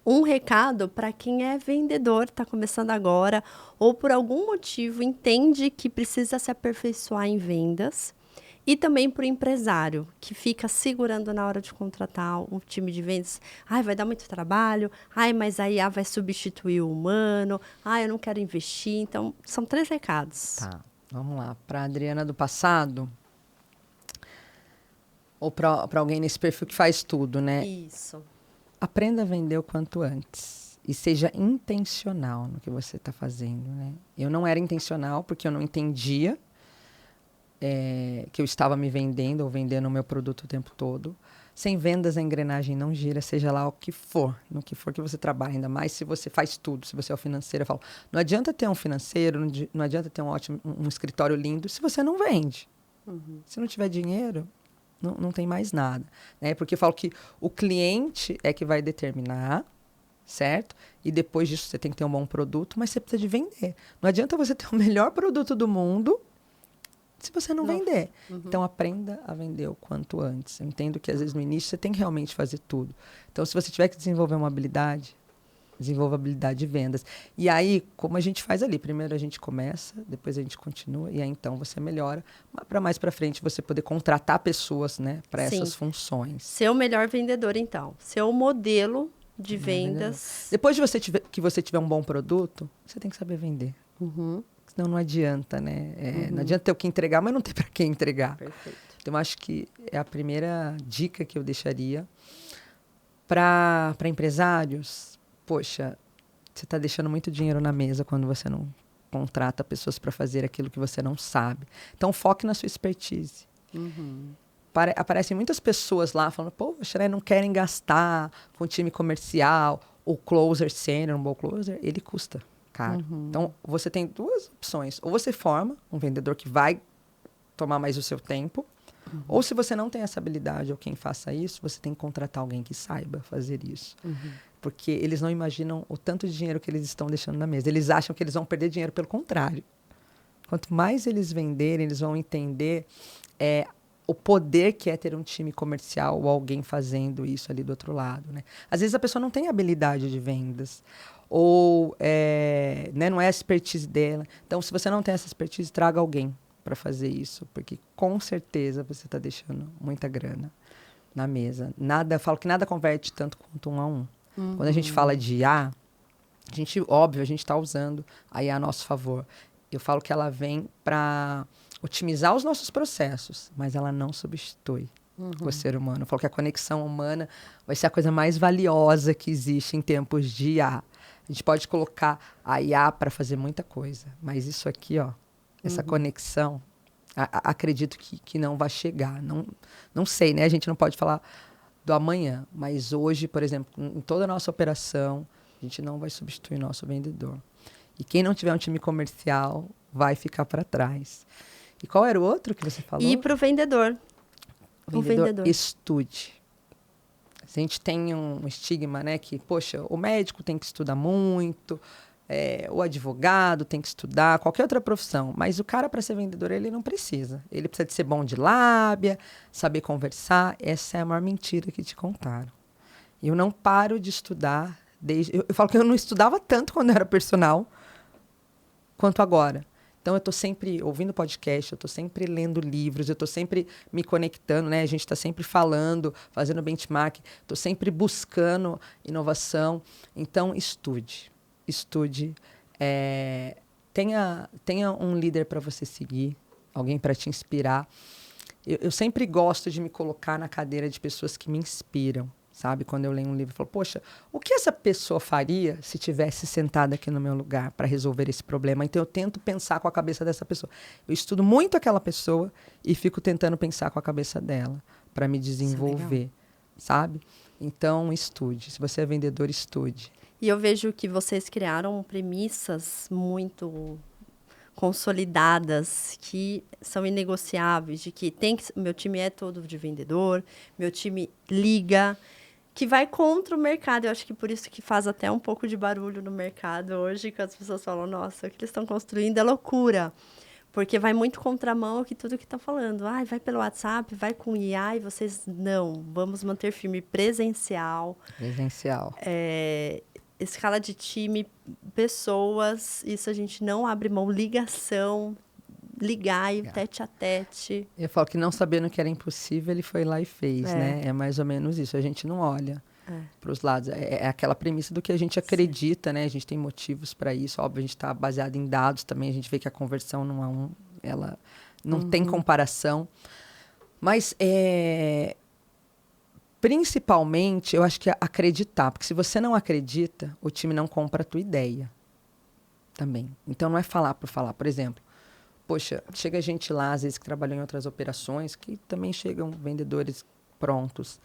Um recado para quem é vendedor, está começando agora, ou por algum motivo entende que precisa se aperfeiçoar em vendas. E também para o empresário, que fica segurando na hora de contratar um time de vendas. Ai, vai dar muito trabalho. Ai, mas a IA vai substituir o humano. Ai, eu não quero investir. Então, são 3 recados. Tá, vamos lá. Para Adriana do passado, ou para alguém nesse perfil que faz tudo, né? Isso. Aprenda a vender o quanto antes. E seja intencional no que você está fazendo, né? Eu não era intencional porque eu não entendia que eu estava me vendendo ou vendendo o meu produto o tempo todo. Sem vendas, a engrenagem não gira, seja lá o que for, no que for que você trabalha, ainda mais se você faz tudo, se você é o financeiro. Eu falo, não adianta ter um financeiro, não adianta ter um escritório lindo se você não vende. Se não tiver dinheiro, não tem mais nada. Né? Porque eu falo que o cliente é que vai determinar, certo? E depois disso você tem que ter um bom produto, mas você precisa de vender. Não adianta você ter o melhor produto do mundo se você não vender. Então, aprenda a vender o quanto antes. Eu entendo que, às vezes, no início, você tem que realmente fazer tudo. Então, se você tiver que desenvolver uma habilidade, desenvolva a habilidade de vendas. E aí, como a gente faz ali? Primeiro a gente começa, depois a gente continua, e aí, então, você melhora. Para mais para frente, você poder contratar pessoas, né, para essas funções. Ser o melhor vendedor, então. Ser o modelo de vendas. Depois de você tiver um bom produto, você tem que saber vender. Senão não adianta, né? Não adianta ter o que entregar, mas não tem para quem entregar. Perfeito. Então, eu acho que é a primeira dica que eu deixaria. Para empresários, poxa, você está deixando muito dinheiro na mesa quando você não contrata pessoas para fazer aquilo que você não sabe. Então, foque na sua expertise. Aparecem muitas pessoas lá falando, poxa, né, não querem gastar com time comercial, o closer sênior, um bom closer, ele custa caro. Então, você tem 2 opções. Ou você forma um vendedor que vai tomar mais o seu tempo, ou se você não tem essa habilidade ou quem faça isso, você tem que contratar alguém que saiba fazer isso. Porque eles não imaginam o tanto de dinheiro que eles estão deixando na mesa. Eles acham que eles vão perder dinheiro, pelo contrário. Quanto mais eles venderem, eles vão entender o poder que é ter um time comercial ou alguém fazendo isso ali do outro lado. Né? Às vezes a pessoa não tem habilidade de vendas, ou né, não é a expertise dela. Então, se você não tem essa expertise, traga alguém para fazer isso, porque com certeza você está deixando muita grana na mesa. Falo que nada converte tanto quanto 1 a 1. Quando a gente fala de IA, óbvio, a gente está usando a IA a nosso favor. Eu falo que ela vem para otimizar os nossos processos, mas ela não substitui o ser humano. Eu falo que a conexão humana vai ser a coisa mais valiosa que existe em tempos de IA. A gente pode colocar a IA para fazer muita coisa, mas isso aqui, ó, essa conexão, acredito que não vai chegar. Não sei, né? A gente não pode falar do amanhã, mas hoje, por exemplo, em toda a nossa operação, a gente não vai substituir nosso vendedor. E quem não tiver um time comercial vai ficar para trás. E qual era o outro que você falou? E para o vendedor. O vendedor. Estude. A gente tem um estigma, né, que, poxa, o médico tem que estudar muito, o advogado tem que estudar, qualquer outra profissão. Mas o cara, para ser vendedor, ele não precisa. Ele precisa de ser bom de lábia, saber conversar. Essa é a maior mentira que te contaram. Eu não paro de estudar. Eu falo que eu não estudava tanto quando eu era personal quanto agora. Então, eu estou sempre ouvindo podcast, eu estou sempre lendo livros, eu estou sempre me conectando, né? A gente está sempre falando, fazendo benchmark, estou sempre buscando inovação. Então, estude. Tenha um líder para você seguir, alguém para te inspirar. Eu sempre gosto de me colocar na cadeira de pessoas que me inspiram. Sabe, quando eu leio um livro, eu falo, poxa, o que essa pessoa faria se tivesse sentada aqui no meu lugar para resolver esse problema? Então, eu tento pensar com a cabeça dessa pessoa. Eu estudo muito aquela pessoa e fico tentando pensar com a cabeça dela para me desenvolver, sabe? Então, estude. Se você é vendedor, estude. E eu vejo que vocês criaram premissas muito consolidadas, que são inegociáveis, de que meu time é todo de vendedor, meu time liga, que vai contra o mercado. Eu acho que por isso que faz até um pouco de barulho no mercado hoje, que as pessoas falam, nossa, o que eles estão construindo é loucura. Porque vai muito contramão que tudo que está falando. Ah, vai pelo WhatsApp, vai com IA, e vocês não. Vamos manter firme presencial. Presencial. Escala de time, pessoas, isso a gente não abre mão. Ligação, ligar e tete a tete. Eu falo que não sabendo que era impossível, ele foi lá e fez, né? É mais ou menos isso. A gente não olha para os lados. É aquela premissa do que a gente acredita, né? A gente tem motivos para isso. Óbvio, a gente está baseado em dados também. A gente vê que a conversão ela não tem comparação. Mas, principalmente, eu acho que é acreditar. Porque se você não acredita, o time não compra a tua ideia também. Então, não é falar por falar. Por exemplo, poxa, chega gente lá, às vezes, que trabalham em outras operações, que também chegam vendedores prontos.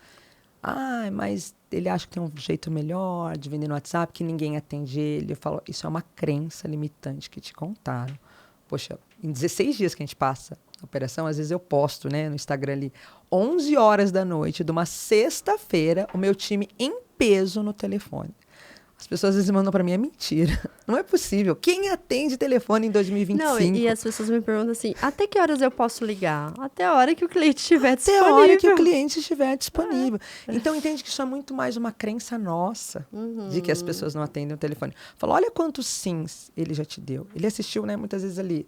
Ah, mas ele acha que tem um jeito melhor de vender no WhatsApp, que ninguém atende ele. Eu falo, isso é uma crença limitante que te contaram. Poxa, em 16 dias que a gente passa a operação, às vezes eu posto, né, no Instagram ali, 11 horas da noite de uma sexta-feira, o meu time em peso no telefone. As pessoas às vezes mandam para mim, é mentira. Não é possível. Quem atende telefone em 2025? Não, e as pessoas me perguntam assim, até que horas eu posso ligar? Até a hora que o cliente estiver disponível. Até a hora que o cliente estiver disponível. Então, entende que isso é muito mais uma crença nossa, de que as pessoas não atendem o telefone. Fala, olha quantos sims ele já te deu. Ele assistiu, né, muitas vezes ali,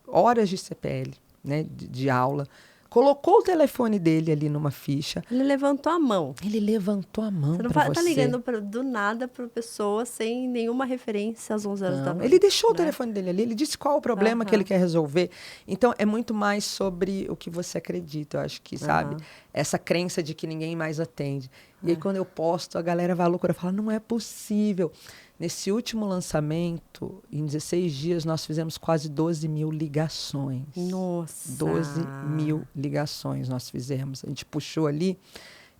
horas de CPL, né, de aula. Colocou o telefone dele ali numa ficha. Ele levantou a mão. Ele levantou a mão para você. Tá ligando do nada para pessoa sem nenhuma referência às 11 horas da noite. Ele deixou o telefone dele ali, ele disse qual o problema que ele quer resolver. Então, é muito mais sobre o que você acredita, eu acho que, sabe? Essa crença de que ninguém mais atende. E aí, quando eu posto, a galera vai à loucura, fala, não é possível. Nesse último lançamento, em 16 dias, nós fizemos quase 12 mil ligações. Nossa! 12 mil ligações nós fizemos. A gente puxou ali.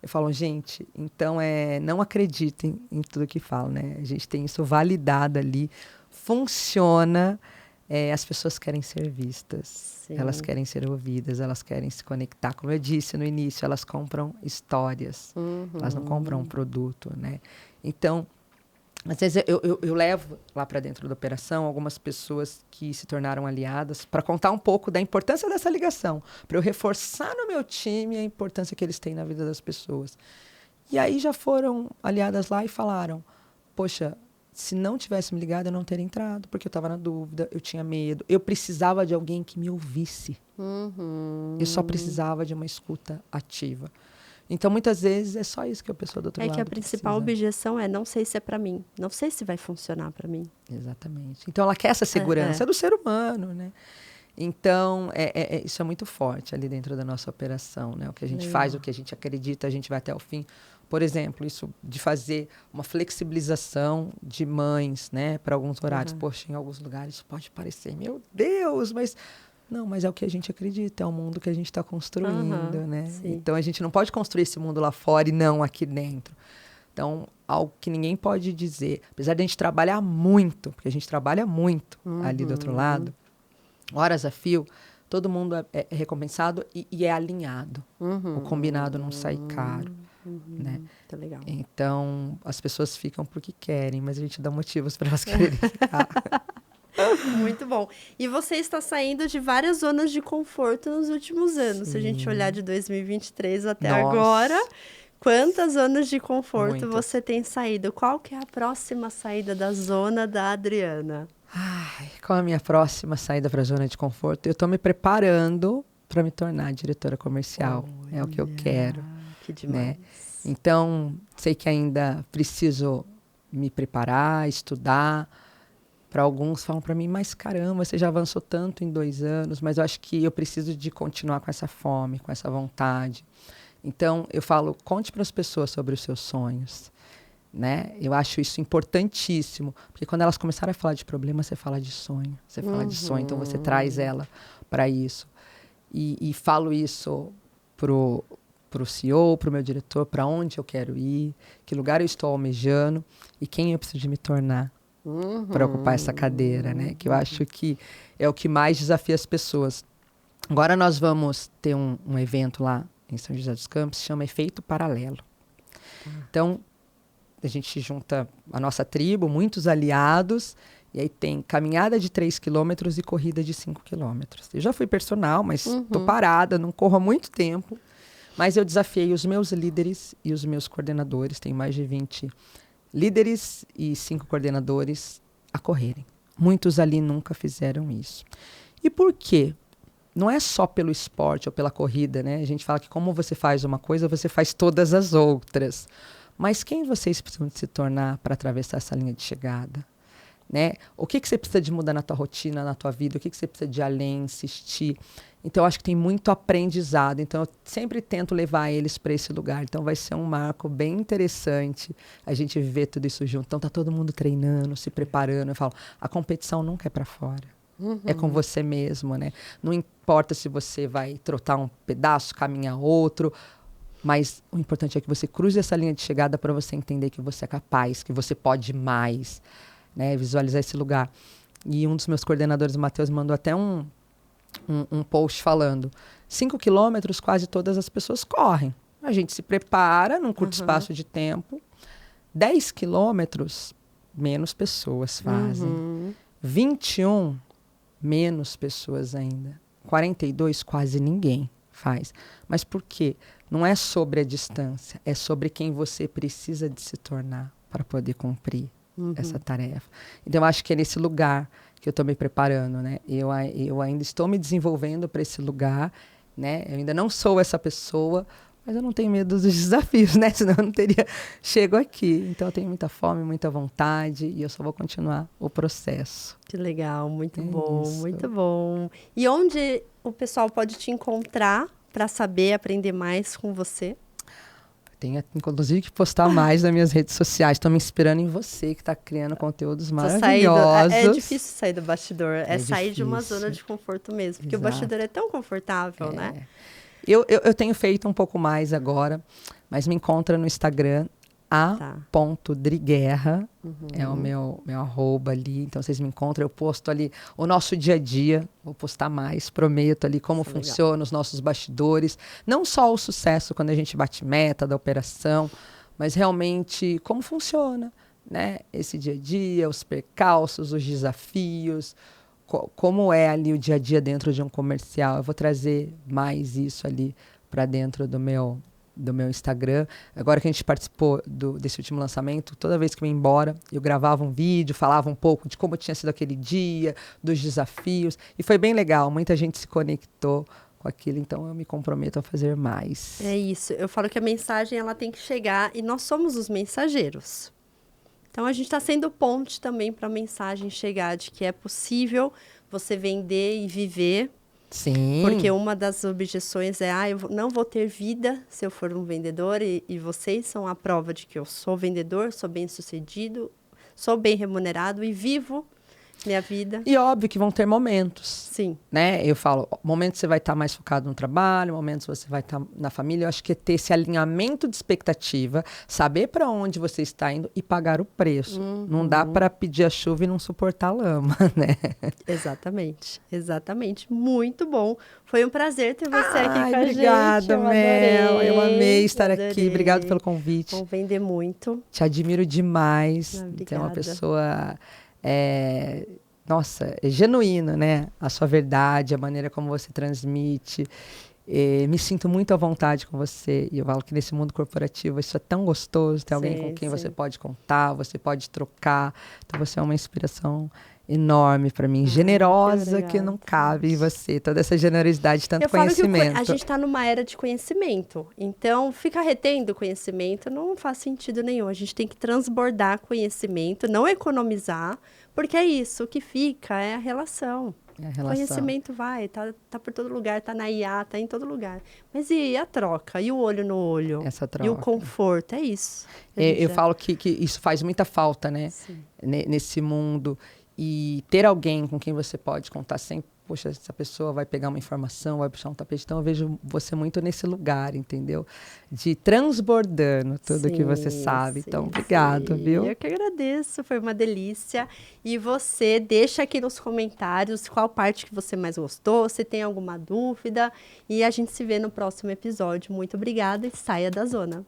Eu falo, gente, então não acreditem em tudo que falam, né? A gente tem isso validado ali. Funciona. As pessoas querem ser vistas. Sim. Elas querem ser ouvidas. Elas querem se conectar. Como eu disse no início, elas compram histórias. Elas não compram um produto, né? Então, às vezes eu levo lá para dentro da operação algumas pessoas que se tornaram aliadas para contar um pouco da importância dessa ligação, para eu reforçar no meu time a importância que eles têm na vida das pessoas. E aí já foram aliadas lá e falaram, poxa, se não tivesse me ligado, eu não teria entrado, porque eu estava na dúvida, eu tinha medo, eu precisava de alguém que me ouvisse. Eu só precisava de uma escuta ativa. Então, muitas vezes, é só isso que a pessoa do outro lado precisa. É que a principal objeção é, não sei se é para mim. Não sei se vai funcionar para mim. Exatamente. Então, ela quer essa segurança do ser humano, né? Então, isso é muito forte ali dentro da nossa operação, né? O que a gente faz, o que a gente acredita, a gente vai até o fim. Por exemplo, isso de fazer uma flexibilização de mães, né? Para alguns horários. Poxa, em alguns lugares isso pode parecer, meu Deus, mas... Não, mas é o que a gente acredita, é o mundo que a gente está construindo, né? Sim. Então, a gente não pode construir esse mundo lá fora e não aqui dentro. Então, algo que ninguém pode dizer, apesar de a gente trabalhar muito, porque a gente trabalha muito ali do outro lado, horas a fio, todo mundo é recompensado e é alinhado. O combinado não sai caro, né? Tá legal. Então, as pessoas ficam porque querem, mas a gente dá motivos para elas quererem ficar. Muito bom. E você está saindo de várias zonas de conforto nos últimos anos. Sim. Se a gente olhar de 2023 até agora, quantas zonas de conforto você tem saído? Qual que é a próxima saída da zona da Adriana? Qual é a minha próxima saída para a zona de conforto? Eu estou me preparando para me tornar diretora comercial. Olha, é o que eu quero. Que demais. Né? Então, sei que ainda preciso me preparar, estudar. Para alguns falam para mim, mas caramba, você já avançou tanto em 2 anos, mas eu acho que eu preciso de continuar com essa fome, com essa vontade. Então, eu falo, conte para as pessoas sobre os seus sonhos, né? Eu acho isso importantíssimo, porque quando elas começarem a falar de problema, você fala de sonho. Você fala de sonho, então você traz ela para isso. E falo isso pro CEO, pro meu diretor, para onde eu quero ir, que lugar eu estou almejando e quem eu preciso de me tornar. para ocupar essa cadeira, né? Que eu acho que é o que mais desafia as pessoas. Agora nós vamos ter um evento lá em São José dos Campos, se chama Efeito Paralelo. Então, a gente junta a nossa tribo, muitos aliados, e aí tem caminhada de 3 quilômetros e corrida de 5 quilômetros. Eu já fui personal, mas estou parada, não corro há muito tempo. Mas eu desafiei os meus líderes e os meus coordenadores, tem mais de 20 líderes e 5 coordenadores a correrem. Muitos ali nunca fizeram isso. E por quê? Não é só pelo esporte ou pela corrida, né? A gente fala que como você faz uma coisa, você faz todas as outras. Mas quem vocês precisam de se tornar para atravessar essa linha de chegada? Né? O que você precisa de mudar na tua rotina, na tua vida? O que você precisa de além, insistir? Então, eu acho que tem muito aprendizado. Então, eu sempre tento levar eles para esse lugar. Então, vai ser um marco bem interessante a gente viver tudo isso junto. Então, tá todo mundo treinando, se preparando. Eu falo, a competição nunca é para fora. É com você mesmo, né? Não importa se você vai trotar um pedaço, caminhar outro, mas o importante é que você cruze essa linha de chegada para você entender que você é capaz, que você pode mais, né? Visualizar esse lugar. E um dos meus coordenadores, o Matheus, mandou até um post falando 5 quilômetros quase todas as pessoas correm. A gente se prepara num curto espaço de tempo. 10 quilômetros, menos pessoas fazem. 21, menos pessoas ainda. 42, quase ninguém faz. Mas por quê? Não é sobre a distância, é sobre quem você precisa de se tornar para poder cumprir essa tarefa. Então, eu acho que é nesse lugar que eu estou me preparando, né? Eu ainda estou me desenvolvendo para esse lugar, né? Eu ainda não sou essa pessoa, mas eu não tenho medo dos desafios, né? Senão eu não teria chego aqui. Então, eu tenho muita fome, muita vontade e eu só vou continuar o processo. Que legal, muito bom, muito bom. E onde o pessoal pode te encontrar para saber, aprender mais com você? Tenho, inclusive, que postar mais nas minhas redes sociais. Estou me inspirando em você, que está criando conteúdos maravilhosos. É difícil sair do bastidor. É sair difícil. de uma zona de conforto mesmo. Porque o bastidor é tão confortável, né? Eu tenho feito um pouco mais agora, mas me encontra no Instagram, a.driguerra. É o meu arroba ali. Então, vocês me encontram. Eu posto ali o nosso dia a dia. Vou postar mais, prometo ali como funciona os nossos bastidores. Não só o sucesso quando a gente bate meta da operação, mas realmente como funciona, né? Esse dia a dia, os percalços, os desafios, como é ali o dia a dia dentro de um comercial. Eu vou trazer mais isso ali para dentro do meu Instagram. Agora que a gente participou desse último lançamento, toda vez que eu ia embora, eu gravava um vídeo, falava um pouco de como tinha sido aquele dia, dos desafios, e foi bem legal, muita gente se conectou com aquilo, então eu me comprometo a fazer mais. É isso, eu falo que a mensagem ela tem que chegar e nós somos os mensageiros. Então a gente está sendo ponte também para a mensagem chegar de que é possível você vender e viver. Sim. Porque uma das objeções é, eu não vou ter vida se eu for um vendedor e vocês são a prova de que eu sou vendedor, sou bem-sucedido, sou bem remunerado e vivo minha vida. E óbvio que vão ter momentos. Sim. Né? Eu falo, momentos você vai estar mais focado no trabalho, momentos você vai estar na família. Eu acho que é ter esse alinhamento de expectativa, saber para onde você está indo e pagar o preço. Não dá para pedir a chuva e não suportar a lama, né? Exatamente, exatamente. Muito bom. Foi um prazer ter você aqui com a obrigada, gente. Mel. Eu amei estar aqui. Obrigado pelo convite. Vou vender muito. Te admiro demais. Obrigada. Você é uma pessoa... nossa, é genuíno, né? A sua verdade, a maneira como você transmite. Me sinto muito à vontade com você. E eu falo que nesse mundo corporativo isso é tão gostoso. Ter alguém com quem você pode contar, você pode trocar. Então você é uma inspiração enorme para mim. Generosa que não cabe em você. Toda essa generosidade, tanto conhecimento. Eu falo que a gente está numa era de conhecimento. Então, ficar retendo conhecimento não faz sentido nenhum. A gente tem que transbordar conhecimento, não economizar. Porque é isso, o que fica é a relação. O conhecimento tá por todo lugar, tá na IA, tá em todo lugar. Mas e a troca? E o olho no olho? Essa troca. E o conforto? É isso. Eu falo que isso faz muita falta, né? Nesse mundo. E ter alguém com quem você pode contar sempre poxa, essa pessoa vai pegar uma informação, vai puxar um tapete. Então, eu vejo você muito nesse lugar, entendeu? De transbordando tudo que você sabe. Então, obrigado, viu? Eu que agradeço, foi uma delícia. E você deixa aqui nos comentários qual parte que você mais gostou, se tem alguma dúvida. E a gente se vê no próximo episódio. Muito obrigada e saia da zona.